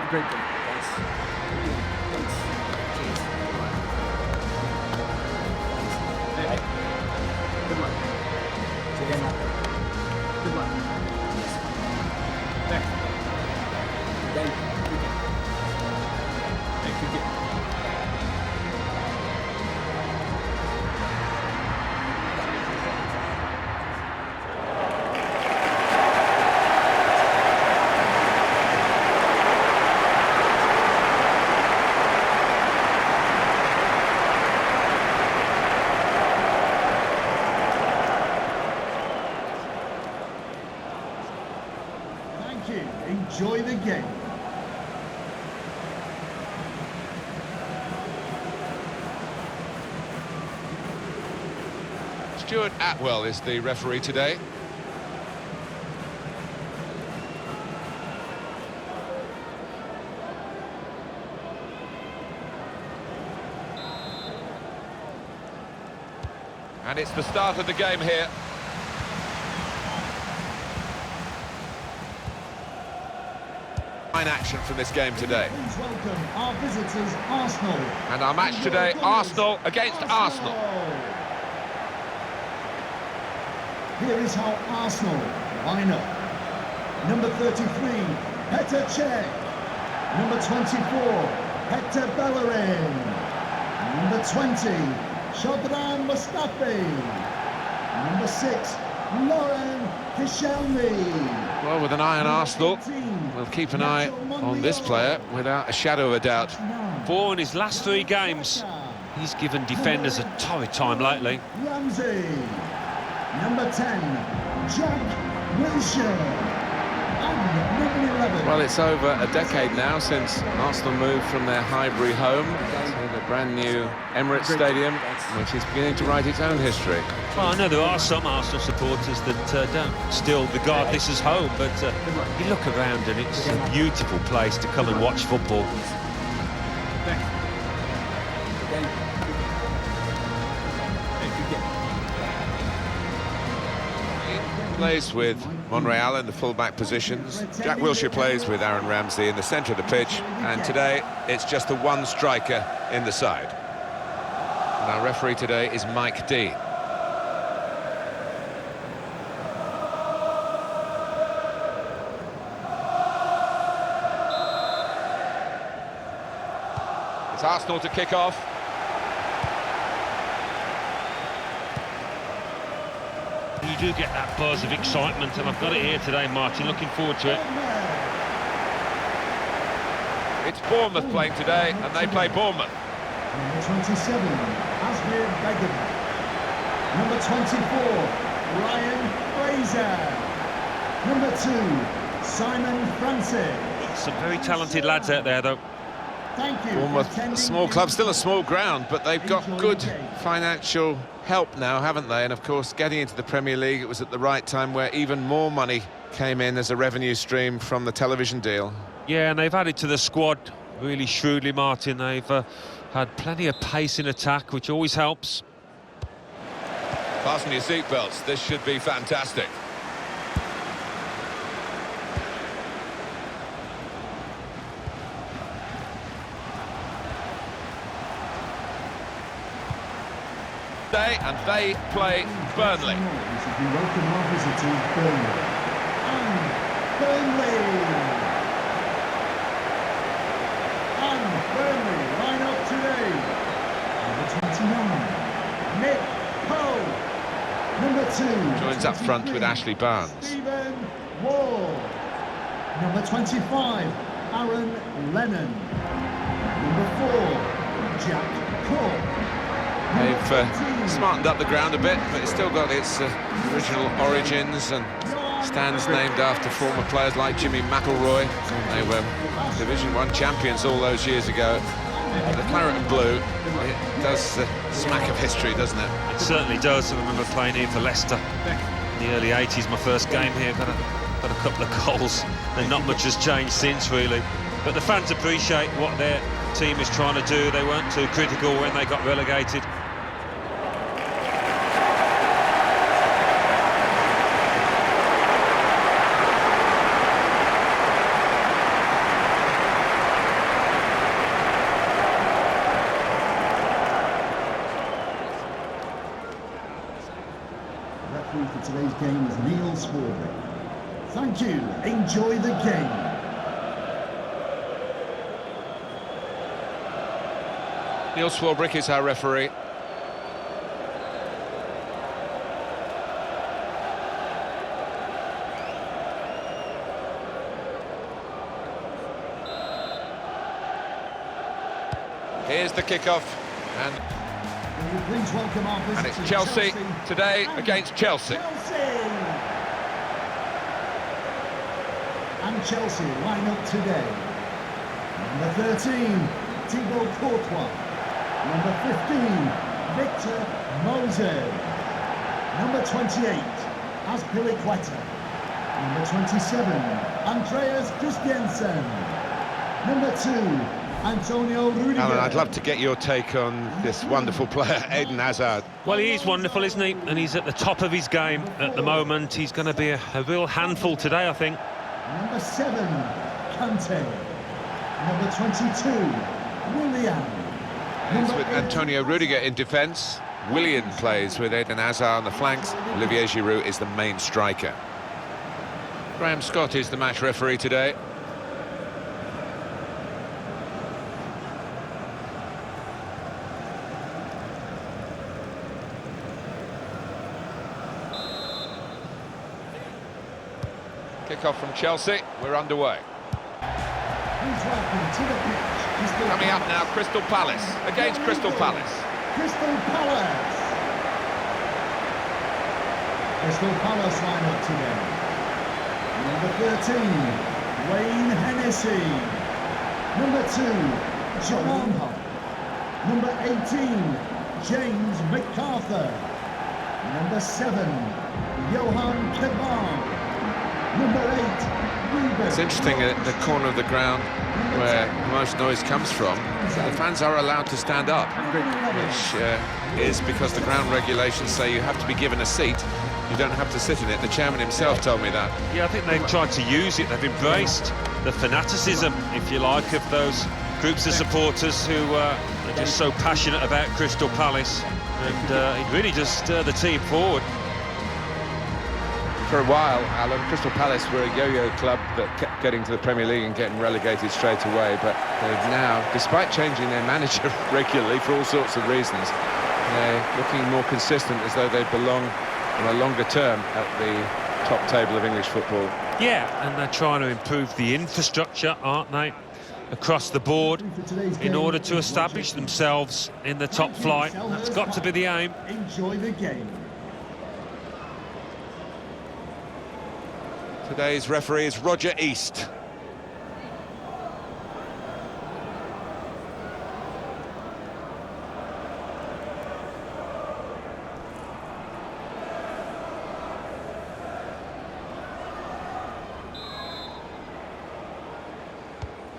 Great game. Hey. Good luck. Good luck. Thanks. Hey, good game. Thank you. Enjoy the game. Stuart Atwell is the referee today. And it's the start of the game here. Fine action from this game today. Please welcome our visitors, Arsenal. And our match today, Arsenal against Arsenal. Here is how Arsenal line up. Number 33, Petr Cech. Number 24, Hector Bellerin. Number 20, Shkodran Mustafi. Number 6, Well, with an eye on Arsenal, we'll keep an eye on this player without a shadow of a doubt. 4 in his last 3 games. He's given defenders a torrid time lately. Ramsey. Number 10, Jack Wilshere. And number 11. Well, it's over a decade now since Arsenal moved from their Highbury home to the brand new Emirates Stadium, which is beginning to write its own history. Well, I know there are some Arsenal supporters that don't still regard this as home, but you look around and it's a beautiful place to come and watch football. Plays with Monreal in the full-back positions. Jack Wilshere plays with Aaron Ramsey in the centre of the pitch, and today it's just the one striker in the side. And our referee today is Mike Dean. It's Arsenal to kick off. You do get that buzz of excitement, and I've got it here today, Martin. Looking forward to it. It's Bournemouth playing today, and they play Bournemouth. Number 27, Asmir Begum. Number 24, Ryan Fraser. Number 2, Simon Francis. Some very talented lads out there, though. Thank you. Bournemouth, a small club, still a small ground, but they've got good financial help now, haven't they? And of course, getting into the Premier League, it was at the right time where even more money came in as a revenue stream from the television deal. Yeah, and they've added to the squad really shrewdly, Martin. They've had plenty of pace in attack, which always helps. Fasten your seatbelts, this should be fantastic. And they play Burnley. We welcome our visitors, Burnley. And Burnley! And Burnley line up today. Number 29, Nick Poe. Number 2. Joins up front with Ashley Barnes. Stephen Wall. Number 25, Aaron Lennon. Number 4, Jack Cork. They've smartened up the ground a bit, but it's still got its original origins and stands named after former players like Jimmy McElroy. They were Division 1 champions all those years ago. The claret and blue, it does smack of history, doesn't it? It certainly does. I remember playing here for Leicester in the early 80s, my first game here. Got a couple of goals, and not much has changed since, really. But the fans appreciate what their team is trying to do. They weren't too critical when they got relegated. Referee for today's game is Neil Swarbrick. Thank you. Enjoy the game. Neil Swarbrick is our referee. Here's the kickoff, and Please welcome our visitors, it's Chelsea today against Chelsea. And Chelsea line up today. Number 13, Thibaut Courtois. Number 15, Victor Moses. Number 28, Azpilicueta. Number 27, Andreas Christiansen. Number 2, Antonio Rudiger. Alan, I'd love to get your take on this wonderful player, Eden Hazard. Well, he is wonderful, isn't he? And he's at the top of his game at the moment. He's going to be a real handful today, I think. Number 7, Kante. Number 22, Willian. It's with Antonio Rudiger in defence. Willian plays with Eden Hazard on the flanks. Olivier Giroud is the main striker. Graham Scott is the match referee today. Kick-off from Chelsea, we're underway. Please welcome to the pitch. Coming up now, Crystal Palace against Crystal Palace. Crystal Palace. Crystal Palace line up today. Number 13, Wayne Hennessy. Number 2, John Hunt. Number 18, James MacArthur. Number 7, Johan Kebar. Number 8, Ruben. It's interesting at the corner of the ground where most noise comes from, the fans are allowed to stand up, which is because the ground regulations say you have to be given a seat. You don't have to sit in it. The chairman himself told me that. Yeah, I think they've tried to use it. They've embraced the fanaticism, if you like, of those groups of supporters who are just so passionate about Crystal Palace. And it really just stirred the team forward. For a while, Alan, Crystal Palace were a yo-yo club that kept getting to the Premier League and getting relegated straight away, but they've now, despite changing their manager regularly for all sorts of reasons, they're looking more consistent, as though they belong on a longer term at the top table of English football. Yeah, and they're trying to improve the infrastructure, aren't they, across the board, in order to establish themselves in the top flight. That's got to be the aim. Enjoy the game. Today's referee is Roger East.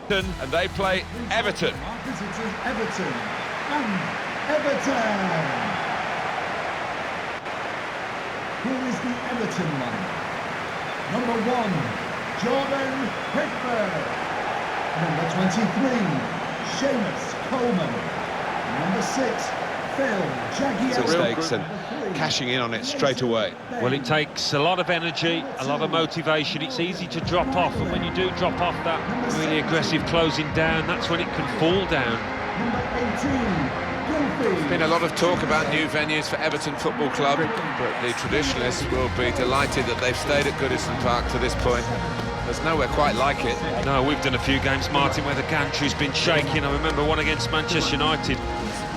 And they play Everton. Our visitors, Everton. And Everton. Who is the Everton man? Number 1, Jordan Pickford. Number 23, Seamus Coleman. Number 6, Phil Jagielka. Mistakes and cashing in on it straight away. Well, it takes a lot of energy, a lot of motivation. It's easy to drop off, and when you do drop off that really aggressive closing down, that's when it can fall down. Number 18, There's been a lot of talk about new venues for Everton Football Club, but the traditionalists will be delighted that they've stayed at Goodison Park to this point. There's nowhere quite like it. No, we've done a few games, Martin, where the gantry's been shaking. I remember one against Manchester United.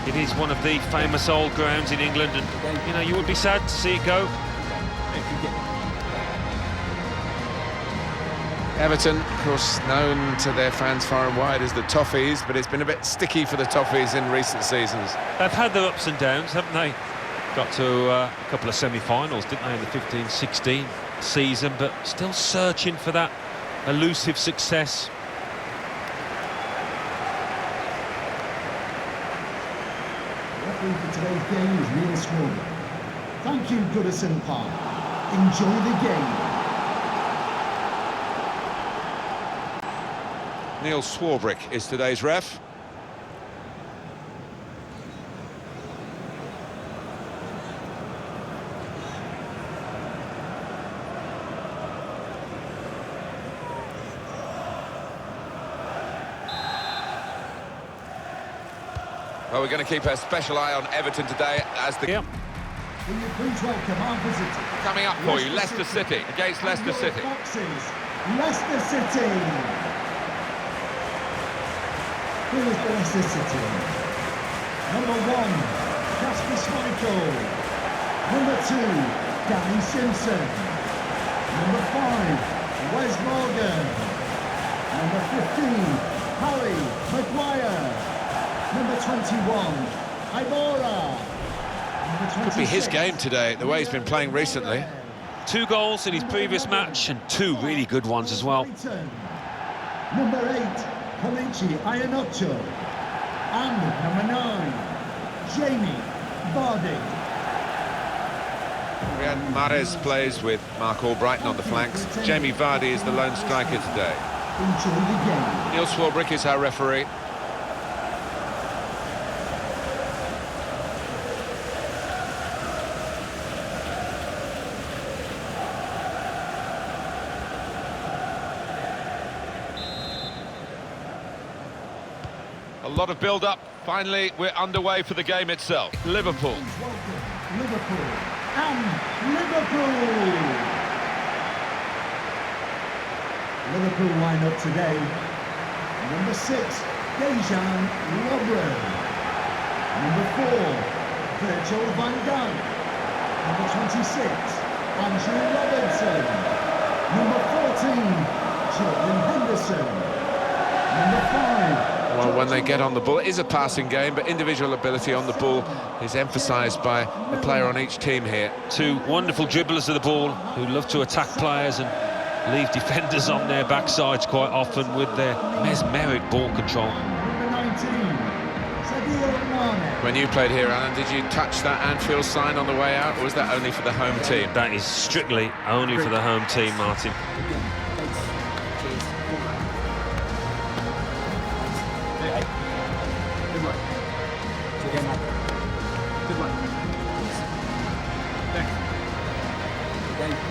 It is one of the famous old grounds in England, and, you know, you would be sad to see it go. Everton, of course, known to their fans far and wide as the Toffees, but it's been a bit sticky for the Toffees in recent seasons. They've had their ups and downs, haven't they? Got to a couple of semi-finals, didn't they, in the 15-16 season, but still searching for that elusive success. The referee for today's game is Neil Swarbrick. Thank you, Goodison Park. Enjoy the game. Neil Swarbrick is today's ref. Well, we're going to keep a special eye on Everton today as the... Yep. Will you please welcome our visitors? Coming up for you, Leicester City against Leicester City. Boxes, Leicester City. Who is the Leicester City? Number 1, Kasper Schmeichel. Number 2, Danny Simpson. Number 5, Wes Morgan. Number 15, Harry Maguire. Number 21, Ibora. Number Could be his 26, game today, the way he's been playing recently. 2 goals in his previous match, and 2 really good ones as well. Number 8, Kalichi Iheanacho. And number 9, Jamie Vardy. Riyad Mahrez plays with Mark Albrighton on the flanks. Jamie Vardy is the lone striker today. Enjoy the game. Neil Swarbrick is our referee. A lot of build-up. Finally, we're underway for the game itself. Liverpool. Welcome, Liverpool. And Liverpool. Liverpool lineup today. Number 6, Dejan Lovren. Number 4, Virgil van Dijk. Number 26, Andrew Robertson. Number 14, Jordan Henderson. Number 5. Well, when they get on the ball, it is a passing game, but individual ability on the ball is emphasised by a player on each team here. Two wonderful dribblers of the ball who love to attack players and leave defenders on their backsides quite often with their mesmeric ball control. Number 19, Sadio Mane. When you played here, Alan, did you touch that Anfield sign on the way out, or was that only for the home team? That is strictly only for the home team, Martin. Good luck. Good luck. Good luck. Thank you. Thank you.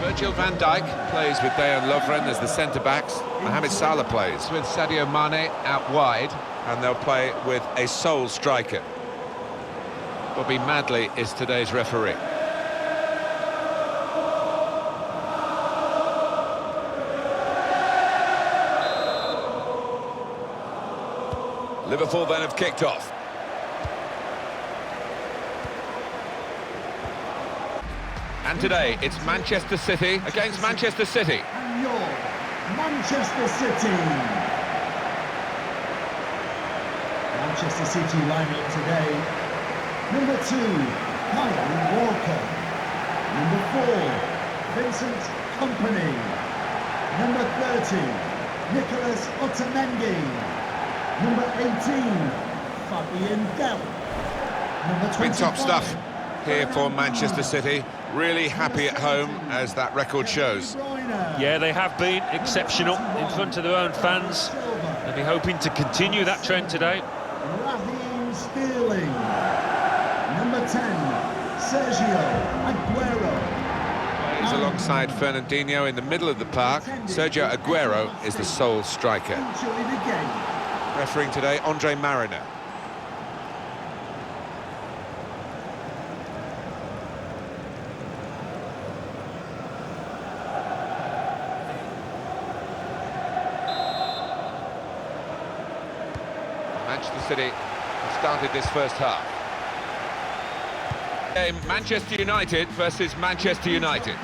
Virgil van Dijk plays with Dejan Lovren as the centre-backs. Mohamed Salah plays with Sadio Mane out wide, and they'll play with a sole striker. Bobby Madley is today's referee. Liverpool then have kicked off. And today it's Manchester City against Manchester City. And your Manchester City. Manchester City lineup today. Number 2, Kyle Walker. Number 4, Vincent Kompany. Number 30, Nicholas Otamendi. Number 18, Fabian Delph. Number 25. Big top stuff here for Manchester City. Really happy at home, as that record shows. Yeah, they have been exceptional in front of their own fans. They'll be hoping to continue that trend today. Raheem Sterling. Number 10, Sergio Aguero. He's alongside Fernandinho in the middle of the park. Sergio Aguero is the sole striker. Enjoy the game. Refereeing today, Andre Mariner. Manchester City have started this first half. Game Manchester United versus Manchester United.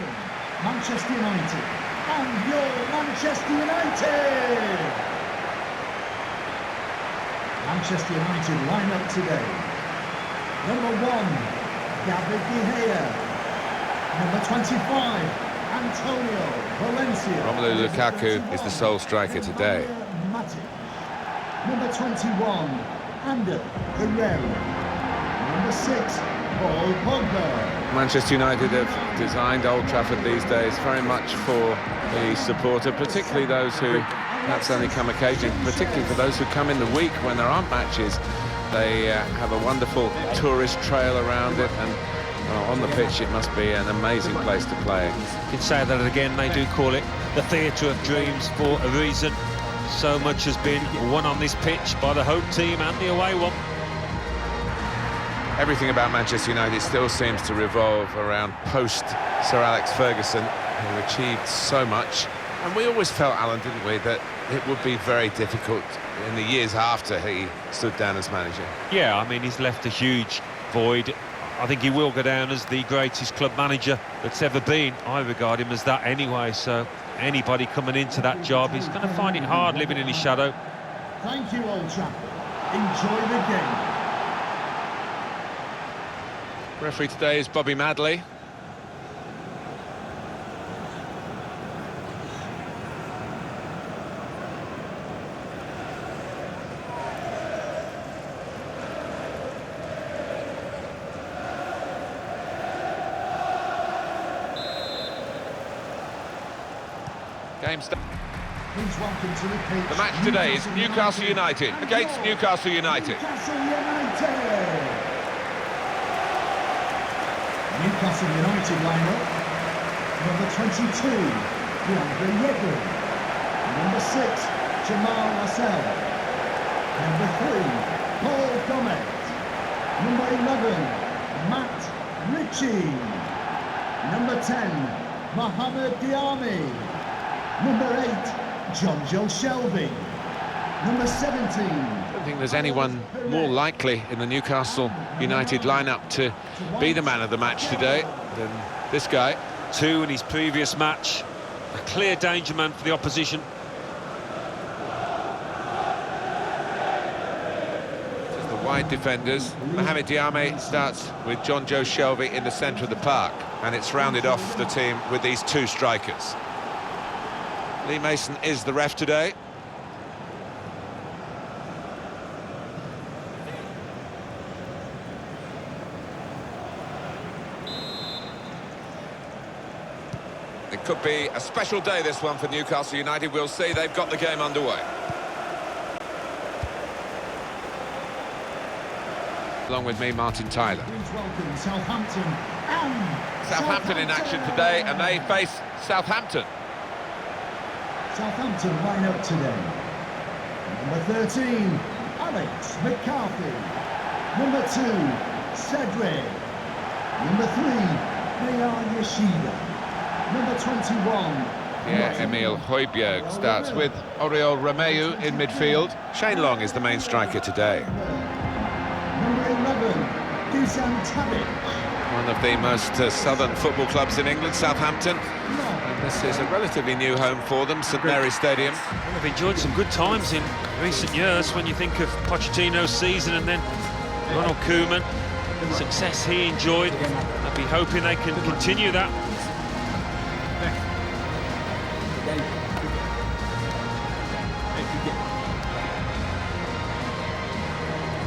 Manchester United. And your Manchester United. Manchester United lineup today. Number 1, David De Gea. Number 25, Antonio Valencia. Romelu Lukaku is the sole striker today. Number 21, Ander Herrera. Number 6, Paul Pogba. Manchester United have designed Old Trafford these days very much for the supporter, particularly those who perhaps only come occasionally, particularly for those who come in the week when there aren't matches. They have a wonderful tourist trail around it, and on the pitch it must be an amazing place to play. You can say that again, they do call it the theatre of dreams for a reason. So much has been won on this pitch by the home team and the away one. Everything about Manchester United still seems to revolve around post-Sir Alex Ferguson, who achieved so much. And we always felt, Alan, didn't we, that it would be very difficult in the years after he stood down as manager. Yeah, I mean, he's left a huge void. I think he will go down as the greatest club manager that's ever been. I regard him as that anyway, so anybody coming into that job is going to find it hard living in his shadow. Thank you, Old Trafford. Enjoy the game. Referee today is Bobby Madley. Please welcome to the pitch. The match today is Newcastle United against Newcastle United. Newcastle United. Newcastle United lineup. Number 22, DeAndre Yedlin. Number 6, Jamal Lascelles. Number 3, Paul Gomez. Number 11, Matt Ritchie. Number 10, Mohamed Diame. Number 8, John Joe Shelby. Number 17. I don't think there's anyone more likely in the Newcastle United lineup to be the man of the match today than this guy. 2 in his previous match. A clear danger man for the opposition. Just the wide defenders. Mohamed Diame starts with John Joe Shelby in the centre of the park, and it's rounded off the team with these 2 strikers. Lee Mason is the ref today. It could be a special day, this one, for Newcastle United. We'll see. They've got the game underway. Along with me, Martin Tyler. Please welcome Southampton and Southampton in action today, and they face Southampton. Southampton line up today. Number 13, Alex McCarthy. Number 2, Cedric. Number 3, Mayan Yoshida. Number 21. Yeah, Emil Højbjerg starts with Oriol Romeu in midfield. Shane Long is the main striker today. Number 11, Dusan Tadic. One of the most southern football clubs in England, Southampton. And this is a relatively new home for them, St Mary's Stadium. Well, they've enjoyed some good times in recent years when you think of Pochettino's season and then Ronald Koeman. Success he enjoyed. I'd be hoping they can continue that.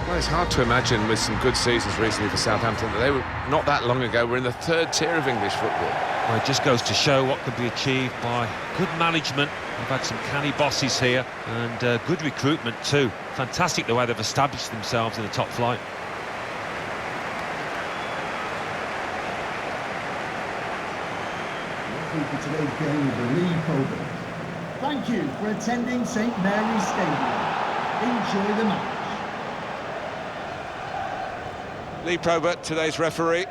Well, it's hard to imagine with some good seasons recently for Southampton that they were, not that long ago, were in the 3rd tier of English football. Well, it just goes to show what could be achieved by good management. We've had some canny bosses here and good recruitment too. Fantastic the way they've established themselves in the top flight. For today's game with the Lee Program. Thank you for attending St Mary's Stadium. Enjoy the match. Lee Probert, today's referee.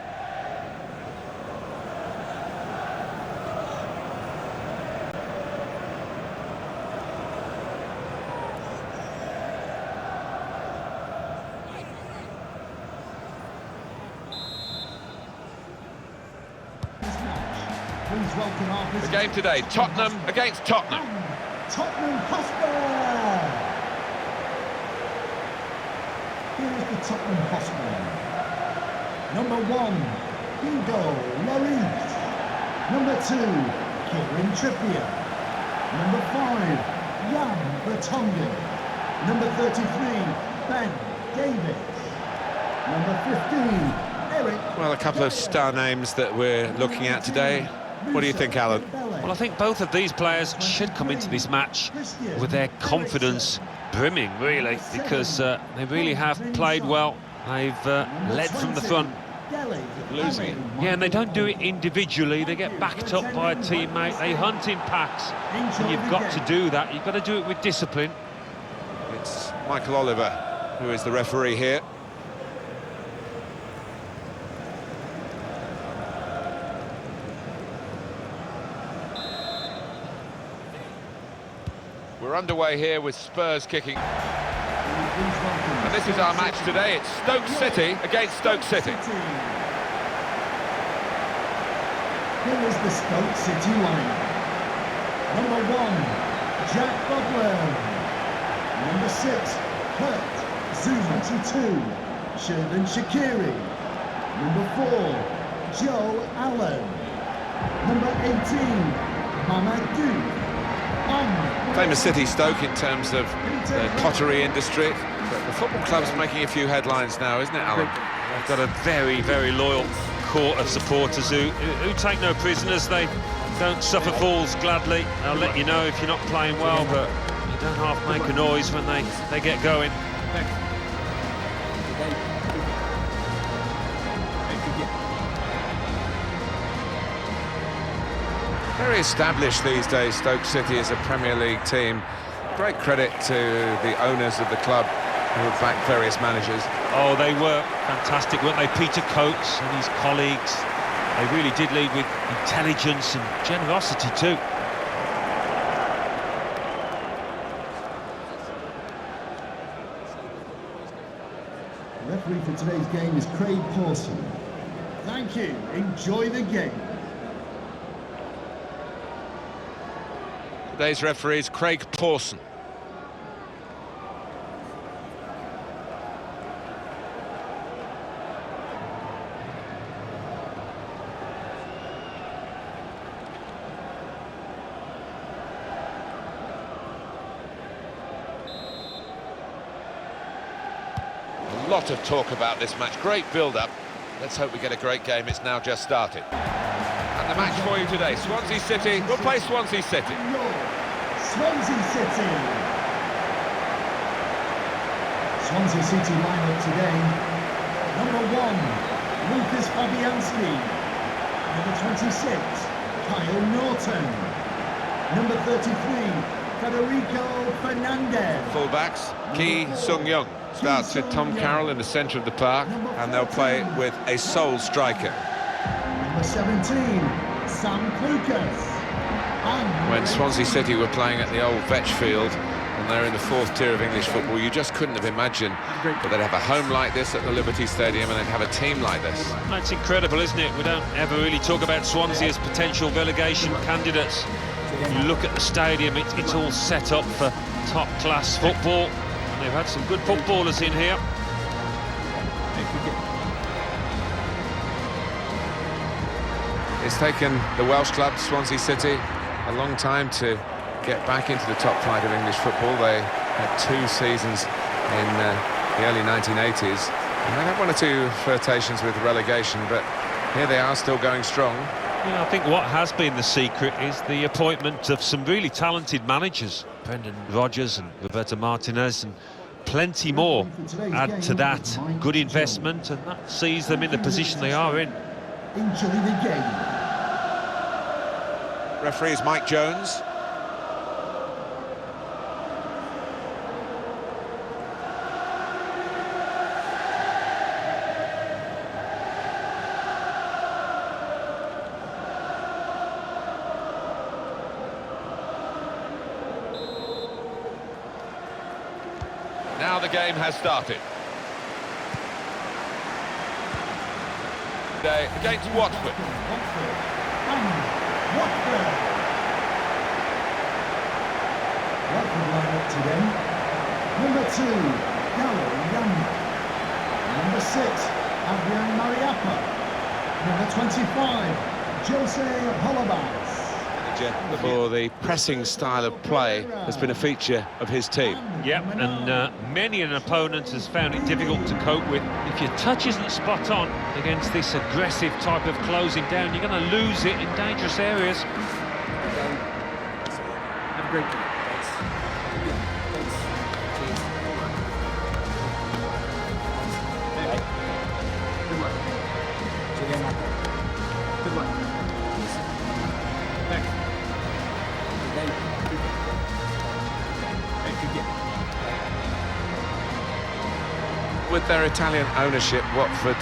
Please welcome our The visitors. game today, Tottenham against Tottenham. Tottenham Hotspur. Here is the Tottenham Hotspur. Number 1, Hugo Lloris. Number 2, Kieran Trippier. Number 5, Jan Vertonghen. Number 33, Ben Davies. Number 15, Eric. Well, a couple of star names that we're looking at today. What do you think, Alan? Well, I think both of these players should come into this match with their confidence brimming, really, because they really have played well. They've led from the front. Losing it. Yeah, and they don't do it individually. They get backed up by a teammate. They hunt in packs. And you've got to do that. You've got to do it with discipline. It's Michael Oliver who is the referee here. We're underway here with Spurs kicking. And this is our match today. It's Stoke City against Stoke City. Here is the Stoke City lineup. Number 1, Jack Butland. Number 6, Kurt Zuma. 22, Sherdan Shaqiri. Number 4, Joe Allen. Number 18, Mamadou. Famous city, Stoke, in terms of the pottery industry. But the football club's making a few headlines now, isn't it, Alan? They've got a very, very loyal court of supporters who take no prisoners. They don't suffer fools gladly. They'll let you know if you're not playing well, but you don't half make a noise when they get going. Very established these days, Stoke City as a Premier League team. Great credit to the owners of the club who have backed various managers. Oh, they were fantastic, weren't they? Peter Coates and his colleagues. They really did lead with intelligence and generosity too. The referee for today's game is Craig Pawson. Thank you. Enjoy the game. Today's referee is Craig Pawson. A lot of talk about this match. Great build-up. Let's hope we get a great game. It's now just started. And the match for you today, Swansea City will play Swansea City. Swansea City. Swansea City lineup today. Number 1, Lucas Fabianski. Number 26, Kyle Norton. Number 33, Federico Fernandez. Fullbacks, Ki Sung-young starts with Tom Carroll in the centre of the park, and they'll play with a sole striker. Number 17, Sam Klukas. When Swansea City were playing at the old Vetch Field, and they're in the 4th tier of English football, you just couldn't have imagined that they'd have a home like this at the Liberty Stadium and they'd have a team like this. That's incredible, isn't it? We don't ever really talk about Swansea as potential relegation candidates. You look at the stadium, it's all set up for top-class football. And they've had some good footballers in here. It's taken the Welsh club, Swansea City, a long time to get back into the top flight of English football. They had 2 seasons in the early 1980s, and they had 1 or 2 flirtations with relegation, but here they are, still going strong. Yeah, I think what has been the secret is the appointment of some really talented managers. Brendan Rodgers and Roberto Martinez and plenty more add to that good investment, and that sees them in the position they are in. Enjoy the game. Referee is Mike Jones. Now the game has started. Today against Watford. Watford lineup today. Number 2, Galo Yamba. Number 6, Adrian Mariappa. Number 25, Jose Holobas. For the pressing style of play has been a feature of his team. Yep, and many an opponent has found it difficult to cope with. If your touch isn't spot on against this aggressive type of closing down, you're going to lose it in dangerous areas. Have a great day. Thanks. Cheers. Good luck. Good luck. Thanks. With their Italian ownership, Watford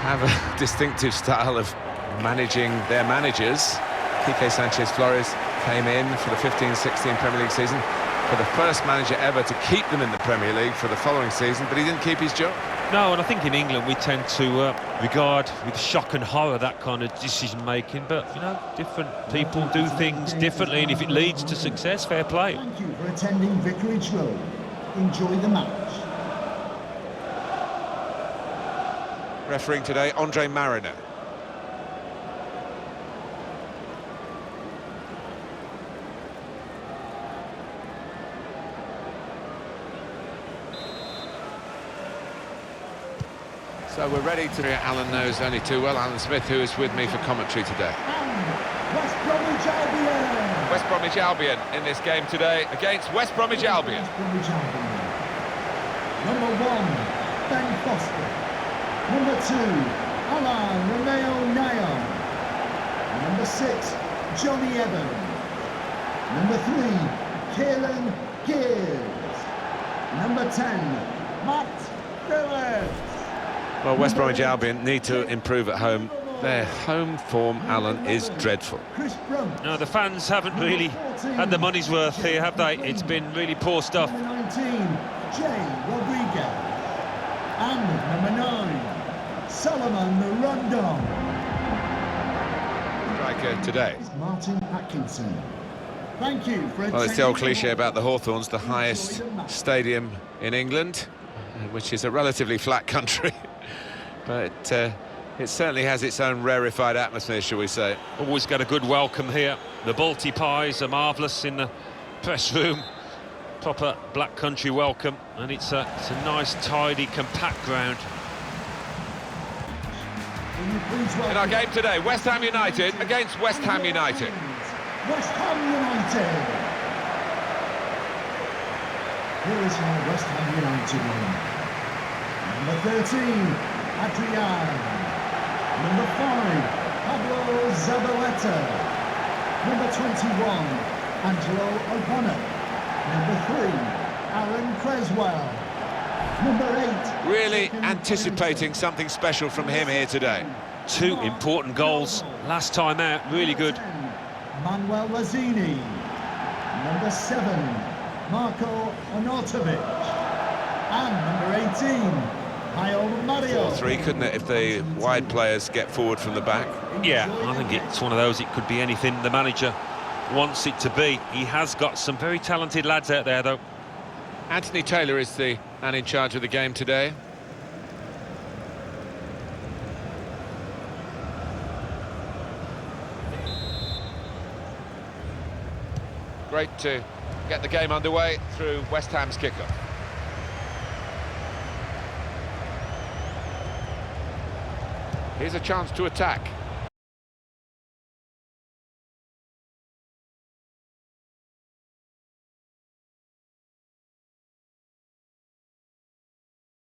have a distinctive style of managing their managers. Quique Sanchez Flores came in for the 15-16 Premier League season, for the first manager ever to keep them in the Premier League for the following season, but he didn't keep his job. No, and I think in England we tend to regard with shock and horror that kind of decision-making, but, you know, different people do things differently, and if it leads to success, fair play. Thank you for attending Vicarage Road. Enjoy the match. Refereeing today, Andre Mariner. So we're ready to hear. Alan knows only too well. Alan Smith, who is with me for commentary today. And West Bromwich Albion. West Bromwich Albion in this game today against West Bromwich Albion. West Bromwich Albion. Number 1, Ben Foster. Number 2, Alain Romeo Nayon. Number 6, Johnny Evans. Number 3, Kieran Gears. Number 10, Matt Phillips. Well, West Bromwich Albion need to improve at home. Their home form, Alan, is dreadful. No, the fans haven't really had the money's worth here, have they? It's been really poor stuff. Number 19, Jay Rodriguez. And number 9, Solomon Rondon. Striker today. Martin Atkinson. Thank you for Well, it's the old cliche about the Hawthorns, the highest stadium in England, which is a relatively flat country. But it certainly has its own rarefied atmosphere, shall we say. Always got a good welcome here. The Balti pies are marvellous in the press room. Proper black country welcome, and it's a nice, tidy, compact ground. In our game today, West Ham United against West Ham United. West Ham United. Here is our West Ham United one. Number 13, Adrian. Number 5, Pablo Zabaleta. Number 21, Angelo O'Connor. Number 3, Aaron Creswell. Number 8... Really anticipating something special from him here today. 2 important goals last time out, really good. Manuel Lazzini. Number 7, Marco Onatovic. And number 18, Kyle Mario. 4-3, couldn't it, if the wide players get forward from the back? Yeah, I think it's one of those, it could be anything the manager wants it to be. He has got some very talented lads out there, though. Anthony Taylor is the man in charge of the game today. Great to get the game underway through West Ham's kickoff. Here's a chance to attack.